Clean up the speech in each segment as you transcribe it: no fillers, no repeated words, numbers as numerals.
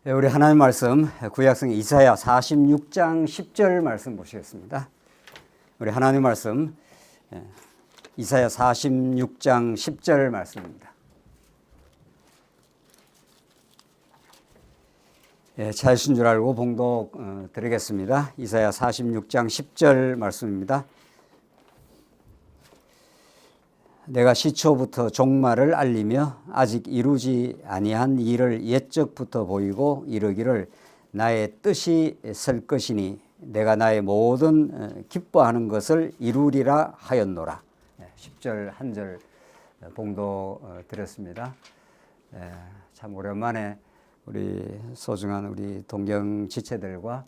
우리 하나님 말씀 구약성 이사야 46장 10절 말씀 보시겠습니다. 우리 하나님 말씀 이사야 46장 10절 말씀입니다. 찾으신 줄 알고 봉독 드리겠습니다. 이사야 46장 10절 말씀입니다. 내가 시초부터 종말을 알리며 아직 이루지 아니한 일을 옛적부터 보이고 이르기를 나의 뜻이 설 것이니 내가 나의 모든 기뻐하는 것을 이루리라 하였노라. 10절 한 절 봉독 드렸습니다. 참 오랜만에 우리 소중한 우리 동경 지체들과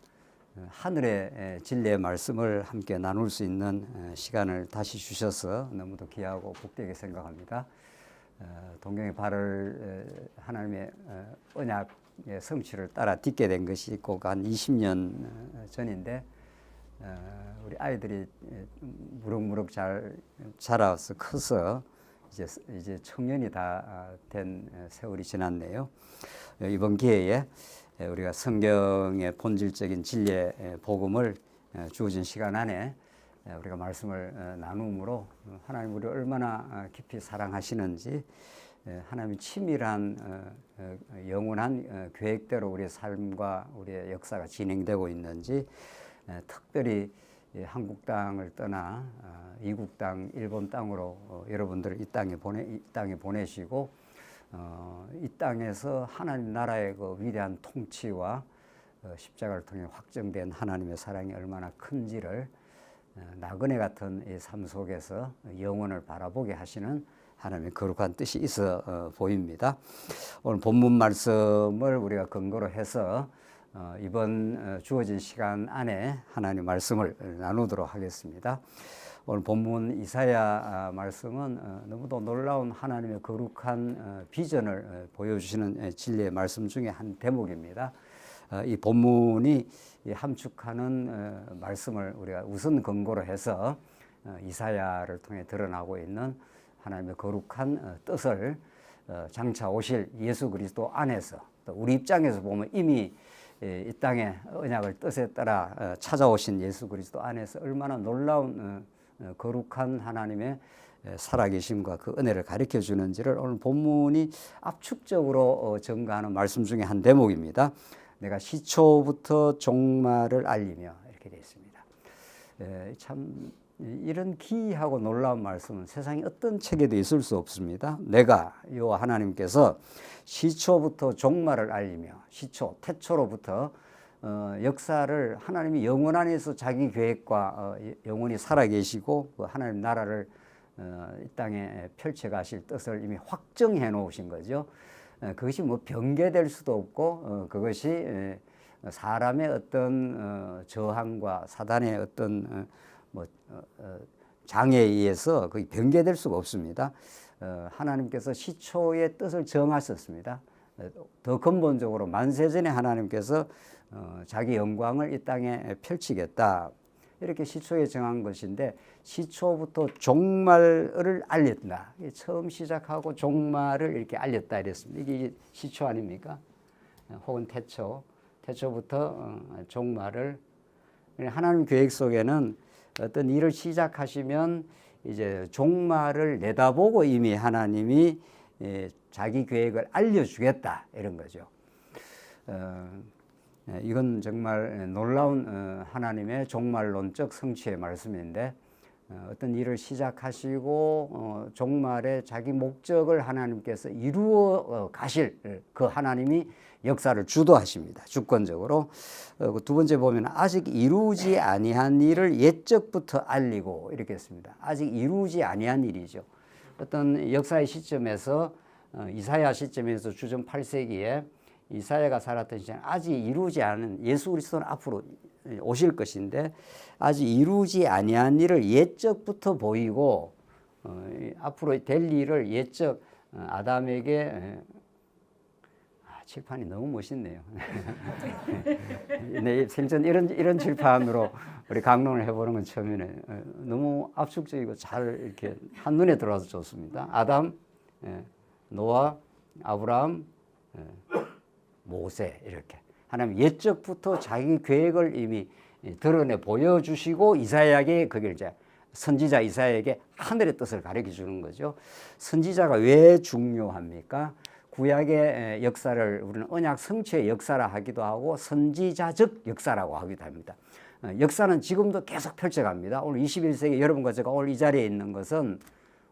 하늘의 진리의 말씀을 함께 나눌 수 있는 시간을 다시 주셔서 너무도 귀하고 복되게 생각합니다. 동경의 발을 하나님의 언약의 성취를 따라 딛게 된 것이 꼭 한 20년 전인데 우리 아이들이 무럭무럭 잘 자라서 커서 이제 청년이 다 된 세월이 지났네요. 이번 기회에 우리가 성경의 본질적인 진리의 복음을 주어진 시간 안에 우리가 말씀을 나눔으로 하나님 우리를 얼마나 깊이 사랑하시는지, 하나님의 치밀한 영원한 계획대로 우리의 삶과 우리의 역사가 진행되고 있는지, 특별히 한국 땅을 떠나 이국 땅, 일본 땅으로 여러분들을 이 땅에 보내시고 이 땅에서 하나님 나라의 그 위대한 통치와 십자가를 통해 확정된 하나님의 사랑이 얼마나 큰지를 나그네 같은 이 삶 속에서 영혼을 바라보게 하시는 하나님의 거룩한 뜻이 있어 보입니다. 오늘 본문 말씀을 우리가 근거로 해서 이번 주어진 시간 안에 하나님 말씀을 나누도록 하겠습니다. 오늘 본문 이사야 말씀은 너무도 놀라운 하나님의 거룩한 비전을 보여주시는 진리의 말씀 중에 한 대목입니다. 이 본문이 함축하는 말씀을 우리가 우선 근거로 해서 이사야를 통해 드러나고 있는 하나님의 거룩한 뜻을 장차 오실 예수 그리스도 안에서, 또 우리 입장에서 보면 이미 이 땅에 언약을 뜻에 따라 찾아오신 예수 그리스도 안에서 얼마나 놀라운 거룩한 하나님의 살아계심과 그 은혜를 가르쳐 주는지를 오늘 본문이 압축적으로 증거하는 말씀 중에 한 대목입니다. 내가 시초부터 종말을 알리며, 이렇게 되어 있습니다. 참 이런 기이하고 놀라운 말씀은 세상에 어떤 책에도 있을 수 없습니다. 내가 요 하나님께서 시초부터 종말을 알리며, 시초, 태초로부터 역사를 하나님이 영원 안에서 자기 계획과 영원히 살아계시고 그 하나님 나라를 이 땅에 펼쳐가실 뜻을 이미 확정해 놓으신 거죠. 그것이 뭐 변개될 수도 없고 그것이 사람의 어떤 저항과 사단의 어떤 장애에 의해서 거의 변개될 수가 없습니다. 하나님께서 시초의 뜻을 정하셨습니다. 더 근본적으로 만세전에 하나님께서 자기 영광을 이 땅에 펼치겠다, 이렇게 시초에 정한 것인데, 시초부터 종말을 알렸다. 처음 시작하고 종말을 이렇게 알렸다 이랬습니다. 이게 시초 아닙니까? 혹은 태초부터 종말을. 하나님 계획 속에는 어떤 일을 시작하시면 이제 종말을 내다보고 이미 하나님이 자기 계획을 알려주겠다, 이런 거죠. 이건 정말 놀라운 하나님의 종말론적 성취의 말씀인데, 어떤 일을 시작하시고 종말에 자기 목적을 하나님께서 이루어 가실 그 하나님이 역사를 주도하십니다. 주권적으로. 두 번째 보면 아직 이루지 아니한 일을 옛적부터 알리고, 이렇게 했습니다. 아직 이루지 아니한 일이죠. 어떤 역사의 시점에서, 이사야 시점에서 주전 8세기에 이사야가 살았던 시절, 아직 이루지 않은 예수 그리스도는 앞으로 오실 것인데 아직 이루지 아니한 일을 옛적부터 보이고 앞으로 될 일을 옛적 아담에게, 칠판이 너무 멋있네요. 네, 생전 이런 칠판으로 우리 강론을 해보는 건 처음이네. 너무 압축적이고 잘 이렇게 한눈에 들어와서 좋습니다. 아담, 노아, 아브라함, 모세 이렇게 하나님 옛적부터 자기 계획을 이미 드러내 보여주시고 이사야에게 그걸 이제 선지자 이사야에게 하늘의 뜻을 가르쳐 주는 거죠. 선지자가 왜 중요합니까? 구약의 역사를 우리는 언약 성취의 역사라 하기도 하고 선지자적 역사라고 하기도 합니다. 역사는 지금도 계속 펼쳐갑니다. 오늘 21세기 여러분과 제가 오늘 이 자리에 있는 것은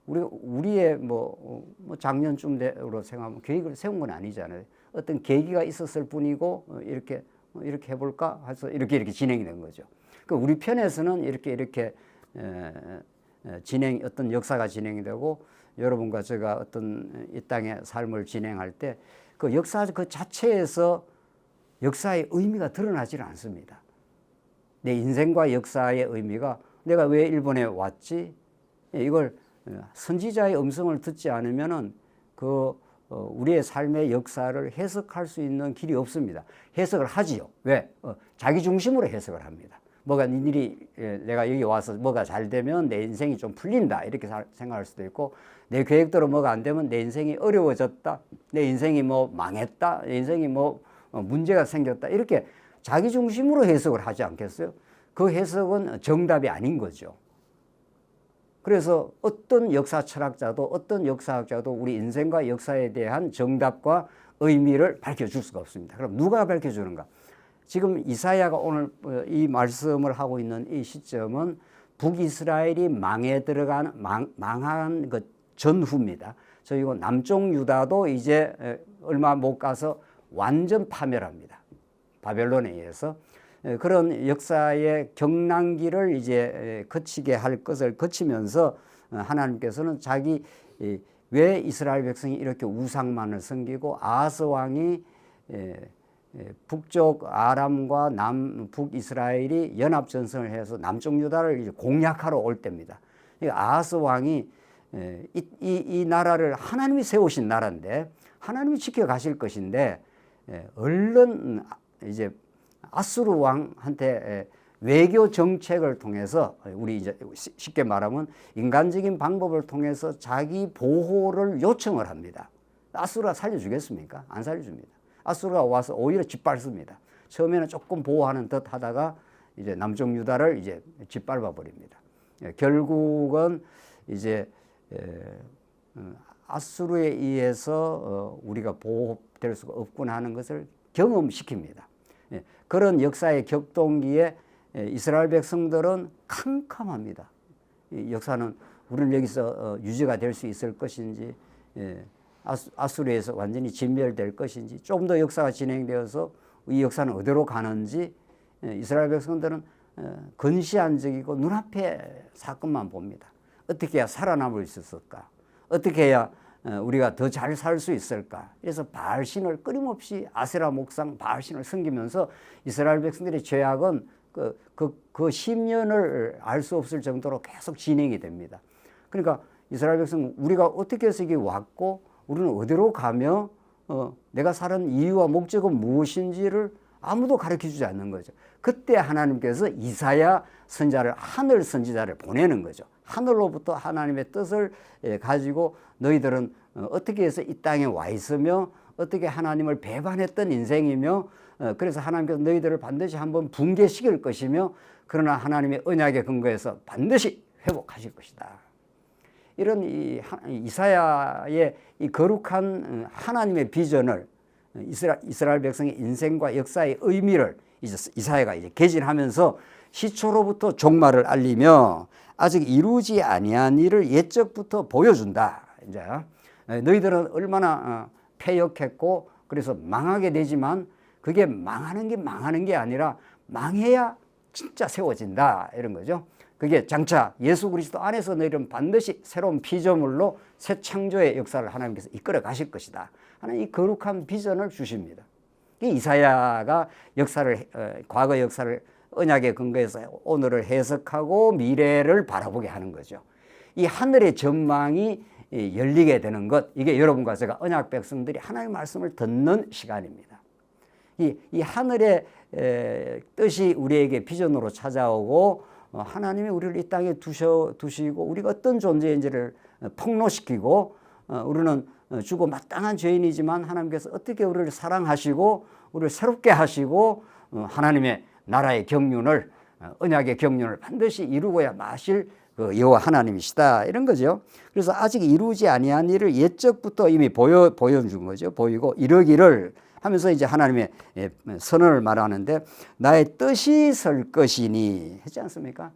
우리의 뭐 작년쯤으로 생각하면 계획을 세운 건 아니잖아요. 어떤 계기가 있었을 뿐이고 이렇게 해볼까 해서 이렇게 진행이 된 거죠. 그 우리 편에서는 이렇게 어떤 역사가 진행이 되고 여러분과 제가 어떤 이 땅의 삶을 진행할 때 그 역사 그 자체에서 역사의 의미가 드러나지는 않습니다. 내 인생과 역사의 의미가 내가 왜 일본에 왔지? 이걸 선지자의 음성을 듣지 않으면은 우리의 삶의 역사를 해석할 수 있는 길이 없습니다. 해석을 하지요. 왜? 자기 중심으로 해석을 합니다. 뭐가 일이 내가 여기 와서 뭐가 잘 되면 내 인생이 좀 풀린다 이렇게 생각할 수도 있고 내 계획대로 뭐가 안 되면 내 인생이 어려워졌다, 내 인생이 뭐 망했다, 내 인생이 뭐 문제가 생겼다 이렇게 자기 중심으로 해석을 하지 않겠어요? 그 해석은 정답이 아닌 거죠. 그래서 어떤 역사 철학자도 어떤 역사학자도 우리 인생과 역사에 대한 정답과 의미를 밝혀줄 수가 없습니다. 그럼 누가 밝혀주는가? 지금 이사야가 오늘 이 말씀을 하고 있는 이 시점은 북이스라엘이 망한 그 전후입니다. 저희고 남쪽 유다도 이제 얼마 못 가서 완전 파멸합니다. 바벨론에 의해서. 그런 역사의 경랑기를 이제 거치게 할 것을 거치면서 하나님께서는 왜 이스라엘 백성이 이렇게 우상만을 섬기고 아하스 왕이 북쪽 아람과 북이스라엘이 연합전선을 해서 남쪽 유다를 이제 공략하러 올 때입니다. 아하스 왕이 이 나라를 하나님이 세우신 나라인데 하나님이 지켜가실 것인데 얼른 이제 아수르 왕한테 외교 정책을 통해서 우리 이제 쉽게 말하면 인간적인 방법을 통해서 자기 보호를 요청을 합니다. 아수르가 살려주겠습니까? 안 살려줍니다. 아수르가 와서 오히려 짓밟습니다. 처음에는 조금 보호하는 듯 하다가 이제 남쪽 유다를 이제 짓밟아 버립니다. 결국은 이제 아수르에 의해서 우리가 보호될 수가 없구나 하는 것을 경험시킵니다. 그런 역사의 격동기에 이스라엘 백성들은 캄캄합니다. 역사는 우리는 여기서 유지가 될 수 있을 것인지 아수르에서 완전히 진멸될 것인지 조금 더 역사가 진행되어서 이 역사는 어디로 가는지 이스라엘 백성들은 근시안적이고 눈앞에 사건만 봅니다. 어떻게 해야 살아남을 수 있을까? 어떻게 해야 우리가 더 잘 살 수 있을까? 그래서 바알신을 끊임없이 아세라 목상 바알신을 섬기면서 이스라엘 백성들의 죄악은 그 10년을 알 수 없을 정도로 계속 진행이 됩니다. 그러니까 이스라엘 백성은 우리가 어떻게 해서 여기 왔고 우리는 어디로 가며 내가 사는 이유와 목적은 무엇인지를 아무도 가르쳐주지 않는 거죠. 그때 하나님께서 이사야 선지자를 하늘 선지자를 보내는 거죠. 하늘로부터 하나님의 뜻을 가지고 너희들은 어떻게 해서 이 땅에 와 있으며 어떻게 하나님을 배반했던 인생이며 그래서 하나님께서 너희들을 반드시 한번 붕괴시킬 것이며 그러나 하나님의 언약에 근거해서 반드시 회복하실 것이다. 이런 이사야의 이 거룩한 하나님의 비전을 이스라엘 백성의 인생과 역사의 의미를 이사야가 이제 개진하면서 시초로부터 종말을 알리며 아직 이루지 아니한 일을 옛적부터 보여준다. 이제 너희들은 얼마나 패역했고 그래서 망하게 되지만 그게 망하는 게 아니라 망해야 진짜 세워진다 이런 거죠. 그게 장차 예수 그리스도 안에서 너희들은 반드시 새로운 피조물로 새 창조의 역사를 하나님께서 이끌어 가실 것이다 하는 이 거룩한 비전을 주십니다. 이 이사야가 과거 역사를 언약에 근거해서 오늘을 해석하고 미래를 바라보게 하는 거죠. 이 하늘의 전망이 열리게 되는 것, 이게 여러분과 제가 언약 백성들이 하나님의 말씀을 듣는 시간입니다. 이 하늘의 뜻이 우리에게 비전으로 찾아오고 하나님이 우리를 이 땅에 두시고 우리가 어떤 존재인지를 폭로시키고 우리는 주고 마땅한 죄인이지만 하나님께서 어떻게 우리를 사랑하시고 우리를 새롭게 하시고 하나님의 나라의 경륜을 언약의 경륜을 반드시 이루고야 마실 그 여호와 하나님이시다 이런 거죠. 그래서 아직 이루지 아니한 일을 옛적부터 이미 보여준 거죠. 보이고 이러기를 하면서 이제 하나님의 선언을 말하는데 나의 뜻이 설 것이니 했지 않습니까?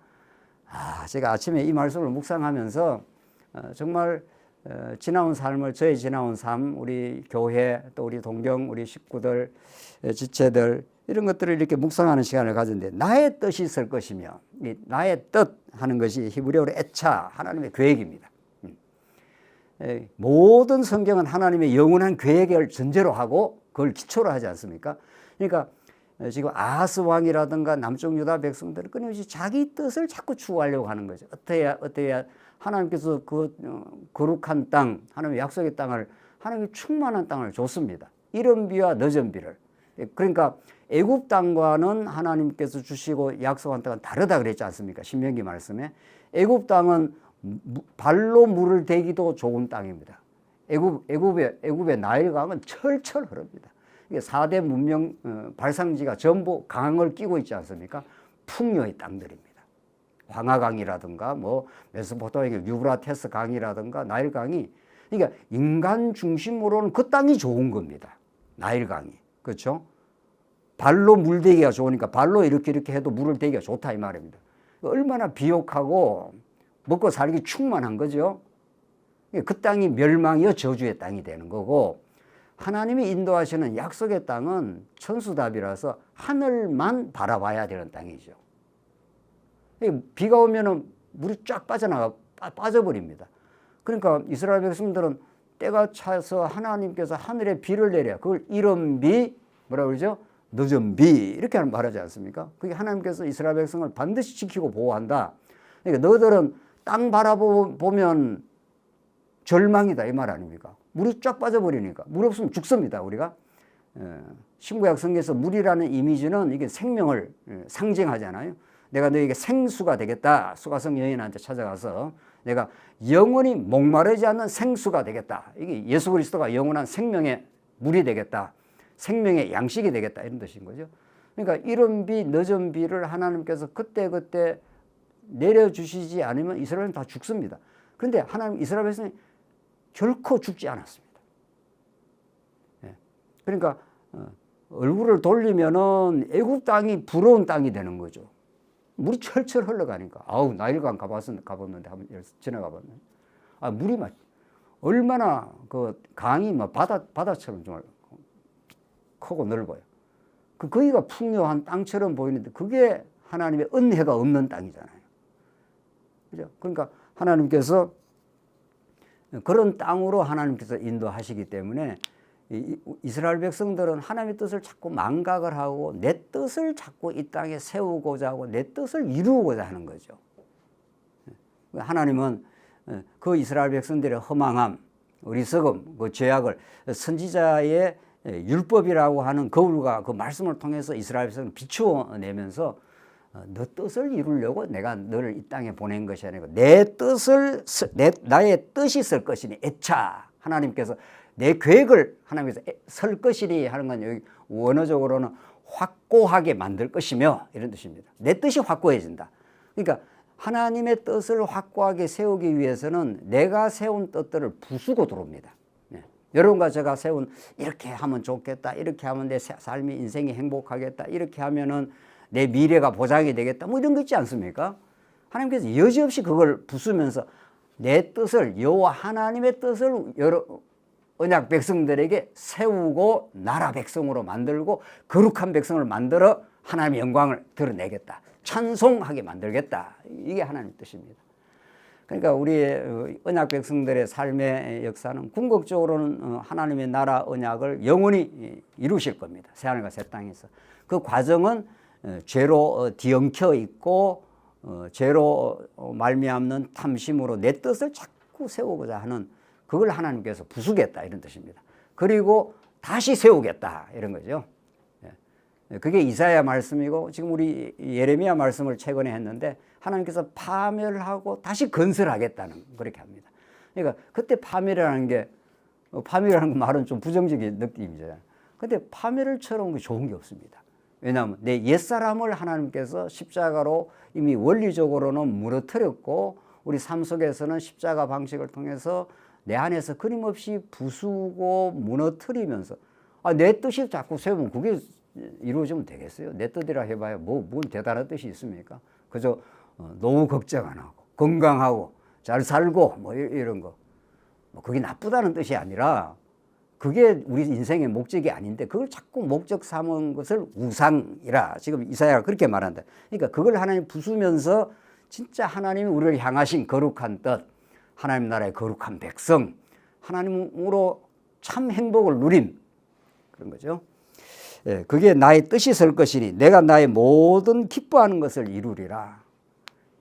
제가 아침에 이 말씀을 묵상하면서 정말 지나온 삶을 저의 지나온 삶 우리 교회 또 우리 동경 우리 식구들 지체들 이런 것들을 이렇게 묵상하는 시간을 가졌는데 나의 뜻이 설 것이며 이 나의 뜻 하는 것이 히브리어로 에차 하나님의 계획입니다. 모든 성경은 하나님의 영원한 계획을 전제로 하고 그걸 기초로 하지 않습니까? 그러니까 지금 아하스 왕이라든가 남쪽 유다 백성들은 끊임없이 자기 뜻을 자꾸 추구하려고 하는 거죠. 어떻게 해야 하나님께서 그 거룩한 땅, 하나님의 약속의 땅을 하나님의 충만한 땅을 줬습니다. 이른 비와 늦은 비를. 그러니까 애굽 땅과는 하나님께서 주시고 약속한 땅은 다르다 그랬지 않습니까? 신명기 말씀에 애굽 땅은 발로 물을 대기도 좋은 땅입니다. 애굽의 나일강은 철철 흐릅니다. 이게 4대 문명 발상지가 전부 강을 끼고 있지 않습니까? 풍요의 땅들입니다. 황하강이라든가 뭐 메소포타미아 유브라테스 강이라든가 나일강이 그러니까 인간 중심으로는 그 땅이 좋은 겁니다. 나일강이. 그렇죠? 발로 물대기가 좋으니까 발로 이렇게 해도 물을 대기가 좋다 이 말입니다. 얼마나 비옥하고 먹고 살기 충만한 거죠. 그 땅이 멸망이요 저주의 땅이 되는 거고 하나님이 인도하시는 약속의 땅은 천수답이라서 하늘만 바라봐야 되는 땅이죠. 비가 오면은 물이 쫙 빠져버립니다. 그러니까 이스라엘 백성들은 때가 차서 하나님께서 하늘에 비를 내려 그걸 이른 비 뭐라 그러죠? 늦은 비 이렇게 말하지 않습니까? 그게 하나님께서 이스라엘 백성을 반드시 지키고 보호한다. 그러니까 너희들은 땅 바라보면 절망이다 이 말 아닙니까? 물이 쫙 빠져버리니까 물 없으면 죽습니다 우리가. 신구약 성경에서 물이라는 이미지는 이게 생명을 상징하잖아요. 내가 너에게 생수가 되겠다. 수가성 여인한테 찾아가서 내가 영원히 목마르지 않는 생수가 되겠다. 이게 예수 그리스도가 영원한 생명의 물이 되겠다. 생명의 양식이 되겠다 이런 뜻인 거죠. 그러니까 이른 비 늦은 비를 하나님께서 그때그때 내려주시지 않으면 이스라엘은 다 죽습니다. 그런데 하나님 이스라엘 백성이 결코 죽지 않았습니다. 그러니까 얼굴을 돌리면은 애굽 땅이 부러운 땅이 되는 거죠. 물이 철철 흘러가니까 아우 나일강 가봤는데 한번 지나가 봤는데 물이 막 얼마나 그 강이 막 바다처럼 정말 크고 넓어요. 거기가 풍요한 땅처럼 보이는데 그게 하나님의 은혜가 없는 땅이잖아요. 그죠? 그러니까 하나님께서 그런 땅으로 하나님께서 인도하시기 때문에 이스라엘 백성들은 하나님의 뜻을 자꾸 망각을 하고 내 뜻을 자꾸 이 땅에 세우고자 하고 내 뜻을 이루고자 하는 거죠. 하나님은 그 이스라엘 백성들의 허망함, 어리석음, 그 죄악을 선지자의 율법이라고 하는 거울과 그 말씀을 통해서 이스라엘 백성을 비추어내면서 너 뜻을 이루려고 내가 너를 이 땅에 보낸 것이 아니고 나의 뜻이 설 것이니 애차 하나님께서 내 계획을 하나님께서 설 것이니 하는 건 여기 원어적으로는 확고하게 만들 것이며 이런 뜻입니다. 내 뜻이 확고해진다. 그러니까 하나님의 뜻을 확고하게 세우기 위해서는 내가 세운 뜻들을 부수고 들어옵니다. 여러분과 제가 세운 이렇게 하면 좋겠다. 이렇게 하면 내 삶이 인생이 행복하겠다. 이렇게 하면은 내 미래가 보장이 되겠다. 뭐 이런 거 있지 않습니까? 하나님께서 여지없이 그걸 부수면서 내 뜻을 여호와 하나님의 뜻을 여러 언약 백성들에게 세우고 나라 백성으로 만들고 거룩한 백성을 만들어 하나님의 영광을 드러내겠다. 찬송하게 만들겠다. 이게 하나님의 뜻입니다. 그러니까 우리의 언약 백성들의 삶의 역사는 궁극적으로는 하나님의 나라 언약을 영원히 이루실 겁니다. 새하늘과 새 땅에서. 그 과정은 죄로 뒤엉켜 있고 죄로 말미암는 탐심으로 내 뜻을 자꾸 세우고자 하는 그걸 하나님께서 부수겠다 이런 뜻입니다. 그리고 다시 세우겠다 이런 거죠. 그게 이사야 말씀이고 지금 우리 예레미야 말씀을 최근에 했는데 하나님께서 파멸하고 다시 건설하겠다는 그렇게 합니다. 그러니까 그때 파멸이라는 게 파멸이라는 말은 좀 부정적인 느낌이잖아요. 근데 파멸처럼 좋은 게 없습니다. 왜냐하면 내 옛사람을 하나님께서 십자가로 이미 원리적으로는 무너뜨렸고 우리 삶 속에서는 십자가 방식을 통해서 내 안에서 끊임없이 부수고 무너뜨리면서 내 뜻이 자꾸 세우면 그게 이루어지면 되겠어요? 내 뜻이라 해봐야 뭔 대단한 뜻이 있습니까? 그저 노후 걱정 안 하고 건강하고 잘 살고 뭐 이런 거. 그게 나쁘다는 뜻이 아니라 그게 우리 인생의 목적이 아닌데 그걸 자꾸 목적 삼은 것을 우상이라 지금 이사야가 그렇게 말한다. 그러니까 그걸 하나님 부수면서 진짜 하나님이 우리를 향하신 거룩한 뜻, 하나님 나라의 거룩한 백성, 하나님으로 참 행복을 누림 그런 거죠. 예, 그게 나의 뜻이 설 것이니 내가 나의 모든 기뻐하는 것을 이루리라.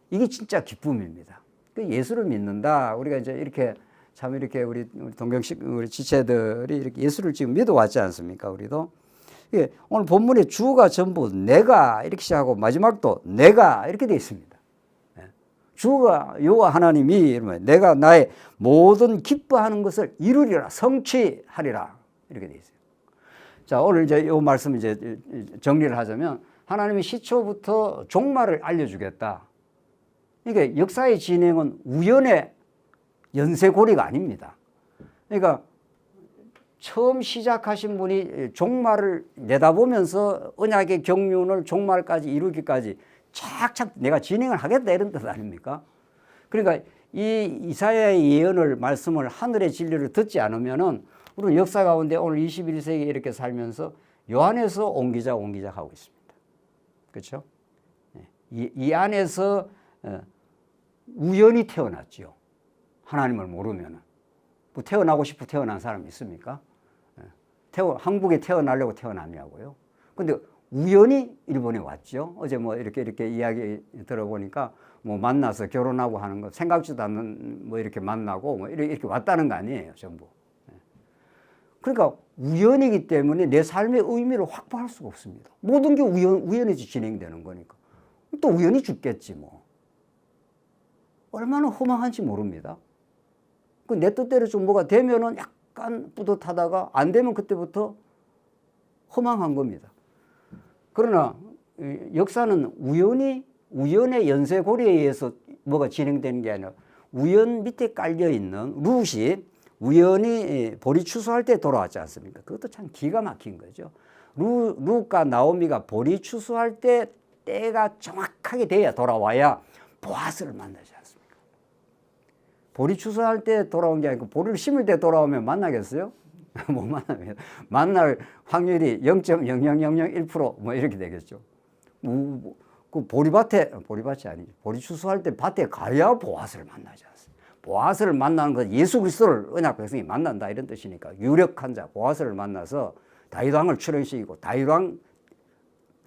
이게 진짜 기쁨입니다. 예수를 믿는다. 우리가 이제 이렇게 참 이렇게 우리 동경식 우리 지체들이 이렇게 예수를 지금 믿어왔지 않습니까? 우리도. 예, 오늘 본문의 주가 전부 내가 이렇게 시작하고 마지막도 내가 이렇게 되어 있습니다. 예, 주가 여호와 하나님이 이러면 내가 나의 모든 기뻐하는 것을 이루리라 성취하리라 이렇게 되어 있어요. 자, 오늘 이제 이 말씀 이제 정리를 하자면 하나님이 시초부터 종말을 알려주겠다. 이게 역사의 진행은 우연의 연쇄고리가 아닙니다. 그러니까 처음 시작하신 분이 종말을 내다보면서 언약의 경륜을 종말까지 이루기까지 착착 내가 진행을 하겠다 이런 뜻 아닙니까? 그러니까 이 이사야의 예언을 말씀을 하늘의 진리를 듣지 않으면은 우리는 역사 가운데 오늘 21세기에 이렇게 살면서 요한에서 옹기작 하고 있습니다. 그렇죠? 이 안에서 우연히 태어났죠. 하나님을 모르면. 뭐 태어나고 싶어 태어난 사람 있습니까? 한국에 태어나려고 태어났냐고요. 근데 우연히 일본에 왔죠. 어제 뭐 이렇게 이야기 들어보니까 뭐 만나서 결혼하고 하는 거 생각지도 않는 뭐 이렇게 만나고 뭐 이렇게 왔다는 거 아니에요, 전부. 그러니까 우연이기 때문에 내 삶의 의미를 확보할 수가 없습니다. 모든 게 우연히 진행되는 거니까. 또 우연히 죽겠지 뭐. 얼마나 허망한지 모릅니다. 내 뜻대로 좀 뭐가 되면은 약간 뿌듯하다가 안 되면 그때부터 허망한 겁니다. 그러나 역사는 우연의 연쇄고리에 의해서 뭐가 진행되는 게 아니라 우연 밑에 깔려 있는 룻이 우연히 보리 추수할 때 돌아왔지 않습니까? 그것도 참 기가 막힌 거죠. 룻과 나오미가 보리 추수할 때 때가 정확하게 돼야 돌아와야 보아스를 만나지 않습니까? 보리 추수할 때 돌아온 게 아니고 보리를 심을 때 돌아오면 만나겠어요? 못 만납니다. 만날 확률이 0.00001%뭐 이렇게 되겠죠. 그 보리밭이 아니죠. 보리 추수할 때 밭에 가야 보아스를 만나지 않습니까? 보아스를 만나는 건 예수 그리스도를 언약 백성이 만난다 이런 뜻이니까 유력한 자 보아스를 만나서 다윗 왕을 출현시키고 다윗 왕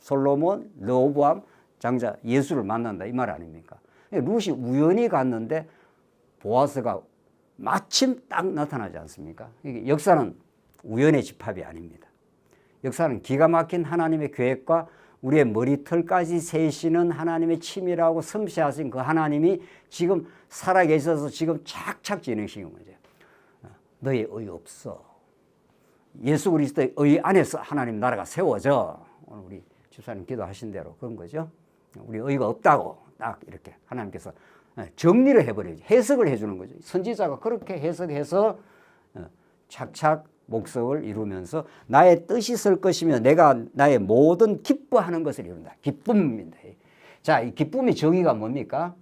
솔로몬 르호보암 장자 예수를 만난다 이 말 아닙니까? 룻이 우연히 갔는데 보아스가 마침 딱 나타나지 않습니까? 역사는 우연의 집합이 아닙니다. 역사는 기가 막힌 하나님의 계획과 우리의 머리털까지 세시는 하나님의 치밀하고 섬세하신 그 하나님이 지금 살아계셔서 지금 착착 진행시키는 거죠. 너의 의 없어. 예수 그리스도의 의 안에서 하나님 나라가 세워져. 오늘 우리 집사님 기도하신 대로 그런 거죠. 우리 의가 없다고 딱 이렇게 하나님께서 정리를 해버려야지. 해석을 해주는 거죠. 선지자가 그렇게 해석해서 착착 목적을 이루면서 나의 뜻이 설 것이며 내가 나의 모든 기뻐하는 것을 이룬다. 기쁨입니다. 자, 이 기쁨의 정의가 뭡니까?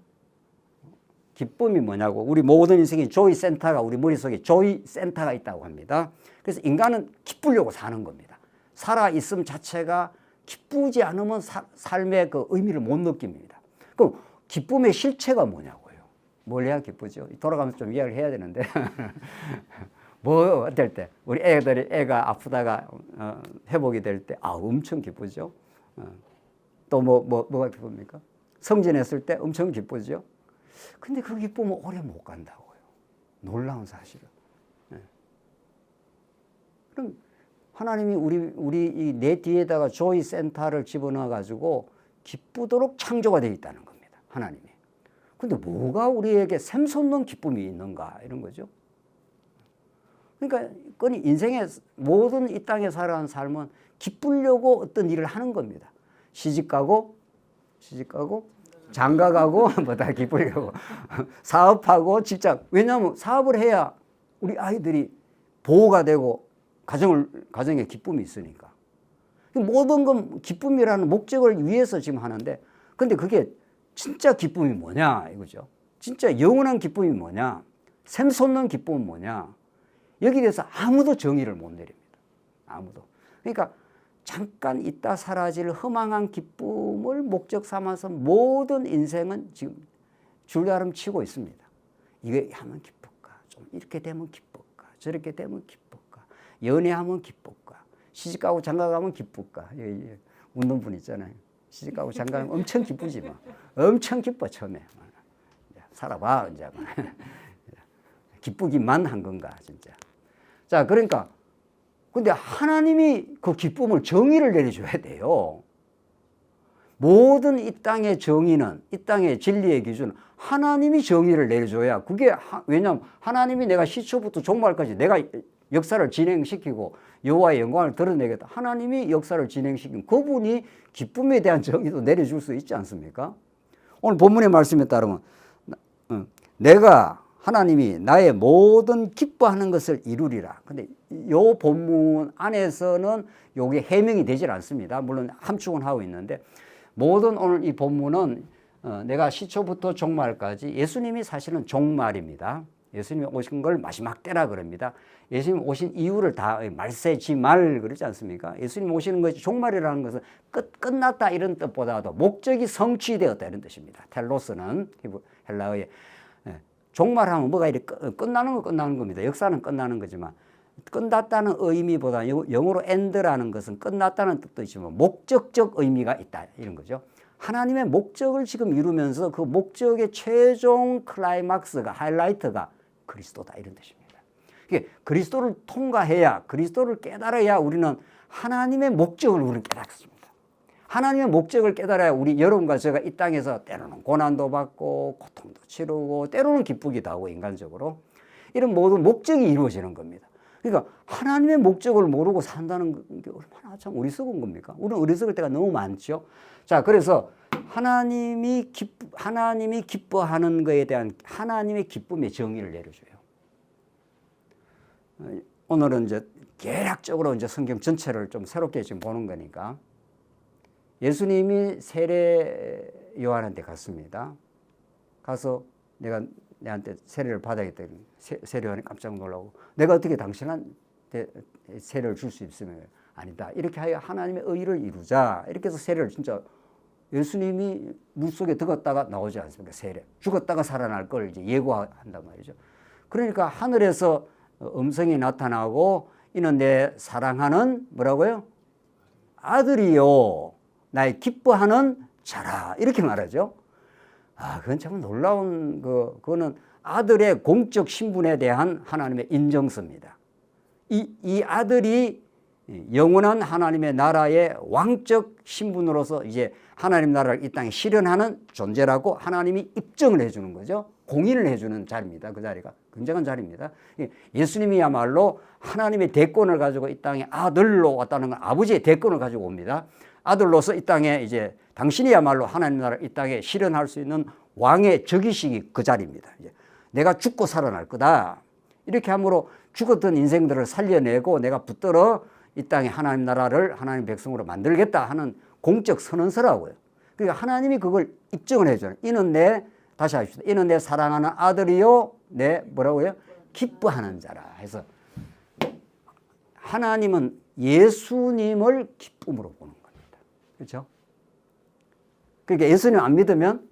기쁨이 뭐냐고. 우리 모든 인생에 조이 센터가 우리 머릿속에 조이 센터가 있다고 합니다. 그래서 인간은 기쁘려고 사는 겁니다. 살아있음 자체가 기쁘지 않으면 삶의 그 의미를 못 느낍니다. 그럼 기쁨의 실체가 뭐냐고요. 뭘 해야 기쁘죠? 돌아가면서 좀 이야기를 해야 되는데 뭐 어떨 때 우리 애가 아프다가 회복이 될 때 엄청 기쁘죠. 또 뭐가 기쁩니까? 성진했을 때 엄청 기쁘죠. 근데 그 기쁨은 오래 못 간다고요. 놀라운 사실은. 그럼 하나님이 우리 내 뒤에다가 조이 센터를 집어넣어 가지고 기쁘도록 창조가 되어 있다는 겁니다. 하나님이. 근데 뭐가 우리에게 샘솟는 기쁨이 있는가 이런 거죠. 그러니까 그건 인생의 모든 이 땅에 살아가는 삶은 기쁘려고 어떤 일을 하는 겁니다. 시집가고 장가가고 뭐 다 기쁘려고 사업하고 직장. 왜냐하면 사업을 해야 우리 아이들이 보호가 되고 가정에 기쁨이 있으니까. 모든 건 기쁨이라는 목적을 위해서 지금 하는데, 근데 그게 진짜 기쁨이 뭐냐 이거죠. 진짜 영원한 기쁨이 뭐냐, 샘솟는 기쁨은 뭐냐, 여기에 대해서 아무도 정의를 못 내립니다. 아무도. 그러니까 잠깐 있다 사라질 허망한 기쁨을 목적 삼아서 모든 인생은 지금 줄다름 치고 있습니다. 이게 하면 기쁠까, 좀 이렇게 되면 기쁠까, 저렇게 되면 기쁠까, 연애하면 기쁠까, 시집가고 장가가면 기쁠까. 웃는 분 있잖아요. 시집가고 장가가면 엄청 기쁘지 뭐. 엄청 기뻐 처음에. 살아봐 이제. 기쁘기만 한 건가 진짜. 자, 그러니까 근데 하나님이 그 기쁨을 정의를 내려줘야 돼요. 모든 이 땅의 정의는, 이 땅의 진리의 기준은 하나님이 정의를 내려줘야, 그게 왜냐하면 하나님이 내가 시초부터 종말까지 내가 역사를 진행시키고 여호와의 영광을 드러내겠다. 하나님이 역사를 진행시킨 그분이 기쁨에 대한 정의도 내려줄 수 있지 않습니까? 오늘 본문의 말씀에 따르면 내가 하나님이 나의 모든 기뻐하는 것을 이루리라. 근데 요 본문 안에서는 요게 해명이 되질 않습니다. 물론 함축은 하고 있는데, 모든 오늘 이 본문은 내가 시초부터 종말까지, 예수님이 사실은 종말입니다. 예수님이 오신 걸 마지막 때라 그럽니다. 예수님 오신 이유를 다 말세지말 그러지 않습니까? 예수님 오시는 것이 종말이라는 것은 끝났다 이런 뜻보다도 목적이 성취되었다 이런 뜻입니다. 텔로스는 헬라어의 종말하면 뭐가 이렇게 끝나는 거 끝나는 겁니다. 역사는 끝나는 거지만 끝났다는 의미보다 영어로 end라는 것은 끝났다는 뜻도 있지만 목적적 의미가 있다 이런 거죠. 하나님의 목적을 지금 이루면서 그 목적의 최종 클라이막스가 하이라이트가 그리스도다 이런 뜻입니다. 이게 그리스도를 통과해야, 그리스도를 깨달아야 우리는 하나님의 목적을 우리는 깨닫습니다. 하나님의 목적을 깨달아야 우리 여러분과 제가 이 땅에서 때로는 고난도 받고 고통도 치르고 때로는 기쁘기도 하고 인간적으로 이런 모든 목적이 이루어지는 겁니다. 그러니까 하나님의 목적을 모르고 산다는 게 얼마나 참 어리석은 겁니까? 우리는 어리석을 때가 너무 많죠. 자, 그래서 하나님이 기뻐하는 것에 대한 하나님의 기쁨의 정의를 내려줘요. 오늘은 이제 개략적으로 이제 성경 전체를 좀 새롭게 지금 보는 거니까, 예수님이 세례 요한한테 갔습니다. 가서 내한테 세례를 받아야겠다. 세례 요한이 깜짝 놀라고, 내가 어떻게 당신한테 세례를 줄 수 있으면 아니다. 이렇게 하여 하나님의 의를 이루자. 이렇게 해서 세례를 진짜, 예수님이 물속에 들어갔다가 나오지 않습니까? 세례. 죽었다가 살아날 걸 이제 예고한단 말이죠. 그러니까 하늘에서 음성이 나타나고, 이는 내 사랑하는 뭐라고요? 아들이요. 나의 기뻐하는 자라. 이렇게 말하죠. 그건 참 놀라운 그거는 아들의 공적 신분에 대한 하나님의 인정서입니다. 이 아들이 영원한 하나님의 나라의 왕적 신분으로서 이제 하나님 나라를 이 땅에 실현하는 존재라고 하나님이 입증을 해주는 거죠. 공인을 해주는 자리입니다. 그 자리가 굉장한 자리입니다. 예수님이야말로 하나님의 대권을 가지고 이 땅에 아들로 왔다는 건 아버지의 대권을 가지고 옵니다. 아들로서 이 땅에 이제 당신이야말로 하나님 나라를 이 땅에 실현할 수 있는 왕의 적이식이 그 자리입니다. 내가 죽고 살아날 거다. 이렇게 함으로 죽었던 인생들을 살려내고 내가 붙들어 이 땅에 하나님 나라를 하나님 백성으로 만들겠다 하는 공적 선언서라고요. 그러니까 하나님이 그걸 입증을 해줘요. 다시 합시다. 이는 내 사랑하는 아들이요. 내 뭐라고요? 기뻐하는 자라 해서, 하나님은 예수님을 기쁨으로 보는 겁니다. 그렇죠? 그러니까 예수님 안 믿으면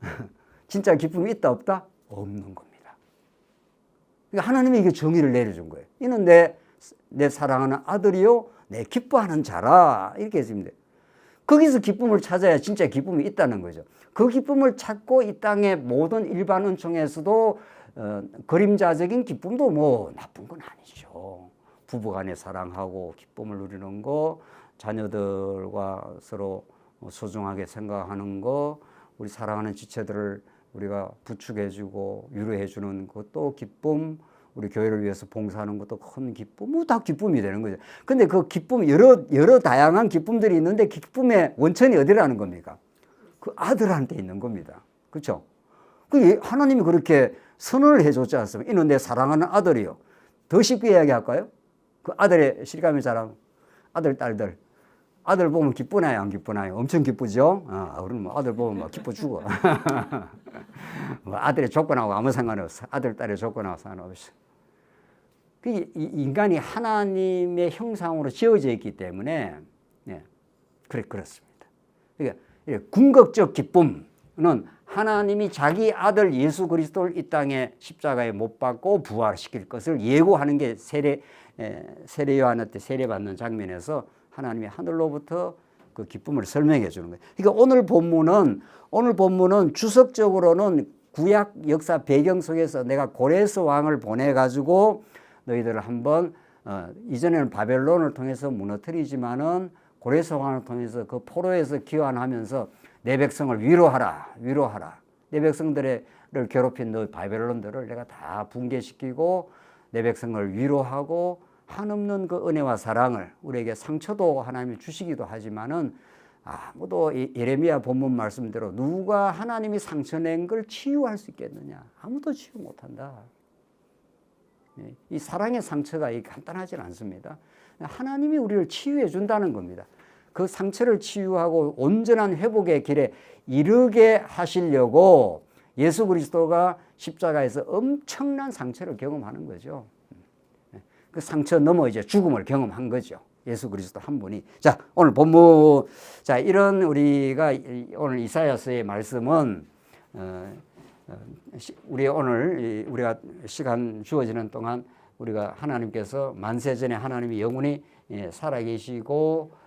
진짜 기쁨이 있다 없다? 없는 겁니다. 그러니까 하나님이 이게 정의를 내려준 거예요. 이는 내 사랑하는 아들이요. 내 기뻐하는 자라. 이렇게 했습니다. 거기서 기쁨을 찾아야 진짜 기쁨이 있다는 거죠. 그 기쁨을 찾고 이 땅의 모든 일반 은총에서도 그림자적인 기쁨도 뭐 나쁜 건 아니죠. 부부간에 사랑하고 기쁨을 누리는 거, 자녀들과 서로 소중하게 생각하는 거, 우리 사랑하는 지체들을 우리가 부축해주고 위로해주는 것도 기쁨, 우리 교회를 위해서 봉사하는 것도 큰 기쁨, 뭐 다 기쁨이 되는 거죠. 근데 그 기쁨, 여러 다양한 기쁨들이 있는데 기쁨의 원천이 어디라는 겁니까? 그 아들한테 있는 겁니다. 그렇죠? 하나님이 그렇게 선언을 해줬지 않습니까? 이는 내 사랑하는 아들이요. 더 쉽게 이야기할까요? 그 아들의 실감의 자랑, 아들, 딸들. 아들 보면 기쁘나요? 안 기쁘나요? 엄청 기쁘죠? 우리는 뭐 아들 보면 막 기뻐 죽어. 뭐 아들의 조건하고 아무 상관없어. 아들, 딸의 조건하고 상관없어. 인간이 하나님의 형상으로 지어져 있기 때문에, 네, 그렇습니다. 그러니까 궁극적 기쁨은 하나님이 자기 아들 예수 그리스도를 이 땅에 십자가에 못 박고 부활시킬 것을 예고하는 게 세례 요한한테 세례받는 장면에서 하나님이 하늘로부터 그 기쁨을 설명해 주는 거예요. 그러니까 오늘 본문은 주석적으로는 구약 역사 배경 속에서 내가 고레스 왕을 보내 가지고 너희들을 한번 이전에는 바벨론을 통해서 무너뜨리지만은 고레스 왕을 통해서 그 포로에서 귀환하면서 내 백성을 위로하라. 내 백성들을 괴롭힌 너 바벨론들을 내가 다 붕괴시키고 내 백성을 위로하고 한없는 그 은혜와 사랑을 우리에게 상처도 하나님이 주시기도 하지만은 아무도 예레미야 본문 말씀대로 누가 하나님이 상처 낸 걸 치유할 수 있겠느냐? 아무도 치유 못한다. 이 사랑의 상처가 간단하지는 않습니다. 하나님이 우리를 치유해 준다는 겁니다. 그 상처를 치유하고 온전한 회복의 길에 이르게 하시려고 예수 그리스도가 십자가에서 엄청난 상처를 경험하는 거죠. 그 상처 넘어 이제 죽음을 경험한 거죠. 예수 그리스도 한 분이. 자, 오늘 본문, 자, 이런 우리가 오늘 이사야서의 말씀은, 우리가 시간 주어지는 동안 우리가 하나님께서 만세전에 하나님이 영원히 살아계시고,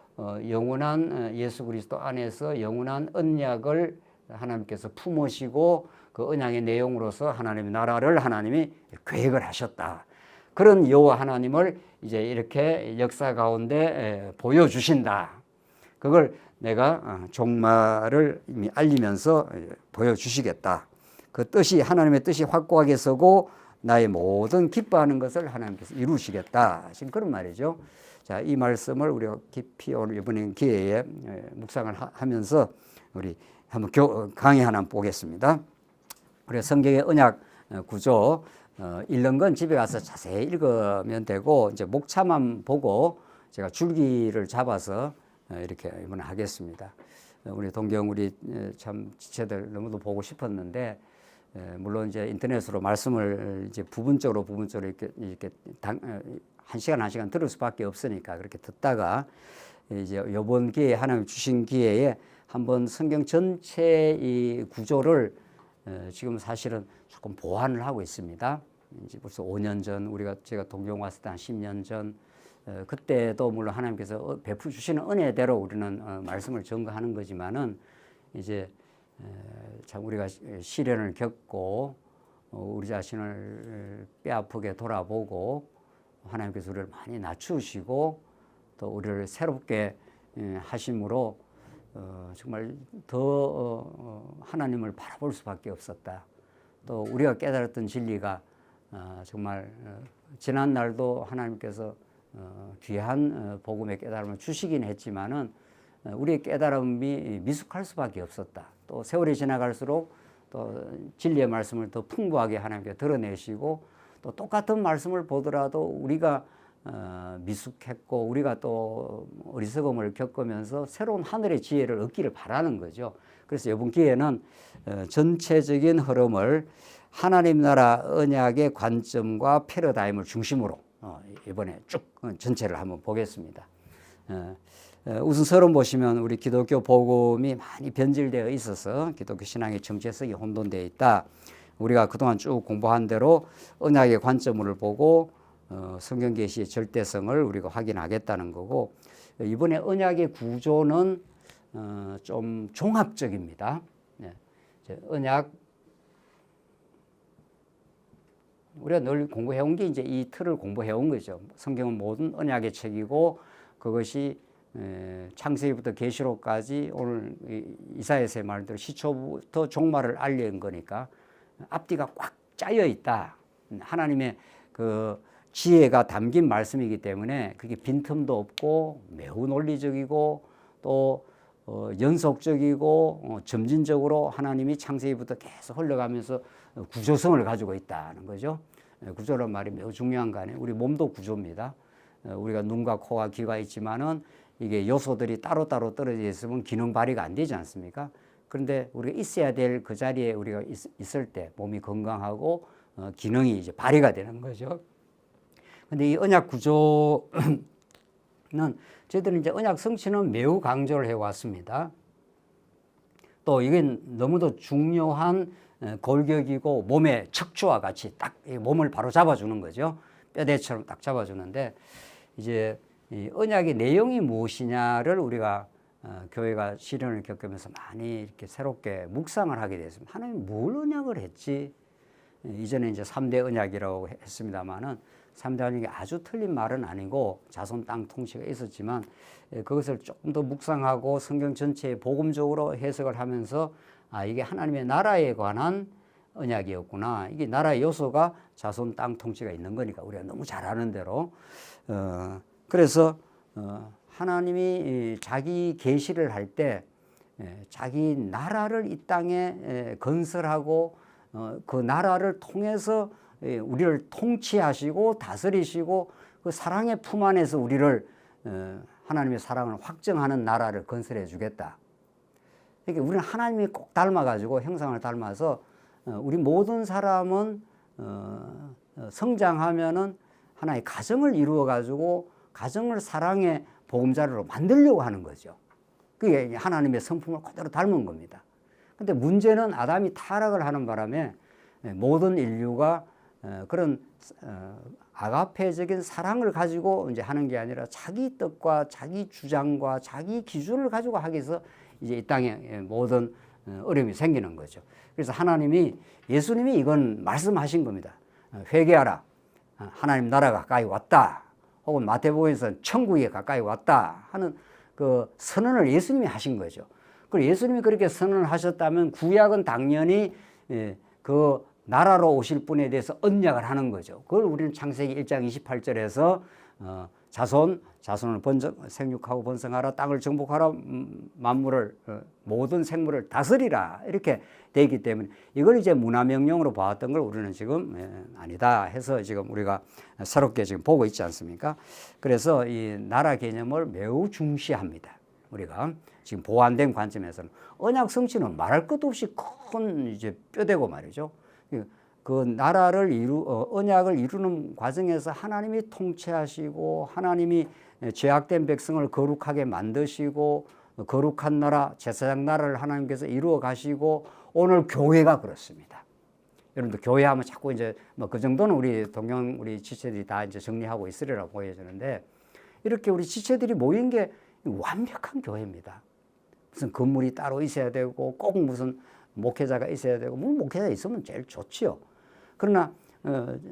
영원한 예수 그리스도 안에서 영원한 언약을 하나님께서 품으시고 그 언약의 내용으로서 하나님의 나라를 하나님이 계획을 하셨다. 그런 여호와 하나님을 이제 이렇게 역사 가운데 보여주신다. 그걸 내가 종말을 이미 알리면서 보여주시겠다. 그 뜻이 하나님의 뜻이 확고하게 서고 나의 모든 기뻐하는 것을 하나님께서 이루시겠다. 지금 그런 말이죠. 자, 이 말씀을 우리가 깊이 오늘 이번 기회에 묵상을 하면서 우리 한번 강의 하나 보겠습니다. 우리 성경의 언약 구조 읽는 건 집에 가서 자세히 읽으면 되고 이제 목차만 보고 제가 줄기를 잡아서 이렇게 이번에 하겠습니다. 우리 동경 우리 참 지체들 너무도 보고 싶었는데 물론 이제 인터넷으로 말씀을 이제 부분적으로 이렇게 한 시간 들을 수밖에 없으니까 그렇게 듣다가 이제 이번 기회에 하나님 주신 기회에 한번 성경 전체 이 구조를 지금 사실은 조금 보완을 하고 있습니다. 이제 벌써 5년 전 제가 동경 왔을 때 한 10년 전 그때도 물론 하나님께서 베풀어 주시는 은혜대로 우리는 말씀을 전가하는 거지만은 이제 참 우리가 시련을 겪고 우리 자신을 뼈아프게 돌아보고 하나님께서 우리를 많이 낮추시고 또 우리를 새롭게 하심으로 정말 더 하나님을 바라볼 수밖에 없었다. 또 우리가 깨달았던 진리가 정말 지난 날도 하나님께서 귀한 복음의 깨달음을 주시긴 했지만은 우리의 깨달음이 미숙할 수밖에 없었다. 또 세월이 지나갈수록 또 진리의 말씀을 더 풍부하게 하나님께 드러내시고 또 똑같은 말씀을 보더라도 우리가 미숙했고 우리가 또 어리석음을 겪으면서 새로운 하늘의 지혜를 얻기를 바라는 거죠. 그래서 이번 기회는 전체적인 흐름을 하나님 나라 언약의 관점과 패러다임을 중심으로 이번에 쭉 전체를 한번 보겠습니다. 우선 서론 보시면 우리 기독교 복음이 많이 변질되어 있어서 기독교 신앙의 정체성이 혼돈되어 있다. 우리가 그동안 쭉 공부한 대로 언약의 관점을 보고 성경 계시의 절대성을 우리가 확인하겠다는 거고 이번에 언약의 구조는 좀 종합적입니다. 언약 우리가 늘 공부해온 게 이제 이 틀을 공부해온 거죠. 성경은 모든 언약의 책이고 그것이 창세기부터 계시록까지 오늘 이사야서의 말대로 시초부터 종말을 알린 거니까 앞뒤가 꽉 짜여 있다. 하나님의 그 지혜가 담긴 말씀이기 때문에 그게 빈틈도 없고 매우 논리적이고 또 연속적이고 점진적으로 하나님이 창세기부터 계속 흘러가면서 구조성을 가지고 있다는 거죠. 구조란 말이 매우 중요한 거 아니에요. 우리 몸도 구조입니다. 우리가 눈과 코와 귀가 있지만은 이게 요소들이 따로따로 떨어져 있으면 기능 발휘가 안 되지 않습니까? 그런데 우리가 있어야 될 그 자리에 우리가 있을 때 몸이 건강하고 기능이 이제 발휘가 되는 거죠. 근데 이 언약 구조는 저희들은 이제 언약 성취는 매우 강조를 해왔습니다. 또 이게 너무도 중요한 골격이고 몸의 척추와 같이 딱 몸을 바로 잡아주는 거죠. 뼈대처럼 딱 잡아주는데 이제 이 언약의 내용이 무엇이냐를 우리가 교회가 시련을 겪으면서 많이 이렇게 새롭게 묵상을 하게 됐습니다. 하나님 뭘 언약을 했지? 이전에 이제 3대 언약이라고 했습니다만은 3대 언약이 아주 틀린 말은 아니고 자손 땅 통치가 있었지만 그것을 조금 더 묵상하고 성경 전체에 복음적으로 해석을 하면서 이게 하나님의 나라에 관한 언약이었구나. 이게 나라의 요소가 자손 땅 통치가 있는 거니까 우리가 너무 잘 아는 대로 그래서 하나님이 자기 계시를 할 때 자기 나라를 이 땅에 건설하고 그 나라를 통해서 우리를 통치하시고 다스리시고 그 사랑의 품 안에서 우리를 하나님의 사랑을 확정하는 나라를 건설해 주겠다. 그러니까 우리는 하나님이 꼭 닮아가지고 형상을 닮아서 우리 모든 사람은 성장하면은 하나의 가정을 이루어가지고 가정을 사랑의 보금자리로 만들려고 하는 거죠. 그게 하나님의 성품을 그대로 닮은 겁니다. 근데 문제는 아담이 타락을 하는 바람에 모든 인류가 그런 아가페적인 사랑을 가지고 이제 하는 게 아니라 자기 뜻과 자기 주장과 자기 기준을 가지고 하기 위해서 이제 이 땅에 모든 어려움이 생기는 거죠. 그래서 하나님이 예수님이 이건 말씀하신 겁니다. 회개하라. 하나님 나라가 가까이 왔다. 혹은 마태복음에서는 천국에 가까이 왔다 하는 그 선언을 예수님이 하신 거죠. 그리고 예수님이 그렇게 선언을 하셨다면 구약은 당연히 그 나라로 오실 분에 대해서 언약을 하는 거죠. 그걸 우리는 창세기 1장 28절에서 자손을 생육하고 번성하라, 땅을 정복하라, 만물을 모든 생물을 다스리라 이렇게 되어 있기 때문에 이걸 이제 문화명령으로 봐왔던 걸 우리는 지금 아니다 해서 지금 우리가 새롭게 지금 보고 있지 않습니까? 그래서 이 나라 개념을 매우 중시합니다. 우리가 지금 보완된 관점에서는 언약 성취는 말할 것도 없이 큰 이제 뼈대고 말이죠. 그 나라를 언약을 이루는 과정에서 하나님이 통치하시고 하나님이 죄악된 백성을 거룩하게 만드시고 거룩한 나라, 제사장 나라를 하나님께서 이루어 가시고 오늘 교회가 그렇습니다. 여러분들 교회하면 자꾸 이제 뭐 그 정도는 우리 지체들이 다 이제 정리하고 있으리라고 보여지는데 이렇게 우리 지체들이 모인 게 완벽한 교회입니다. 무슨 건물이 따로 있어야 되고 꼭 무슨 목회자가 있어야 되고 뭐 목회자 있으면 제일 좋지요. 그러나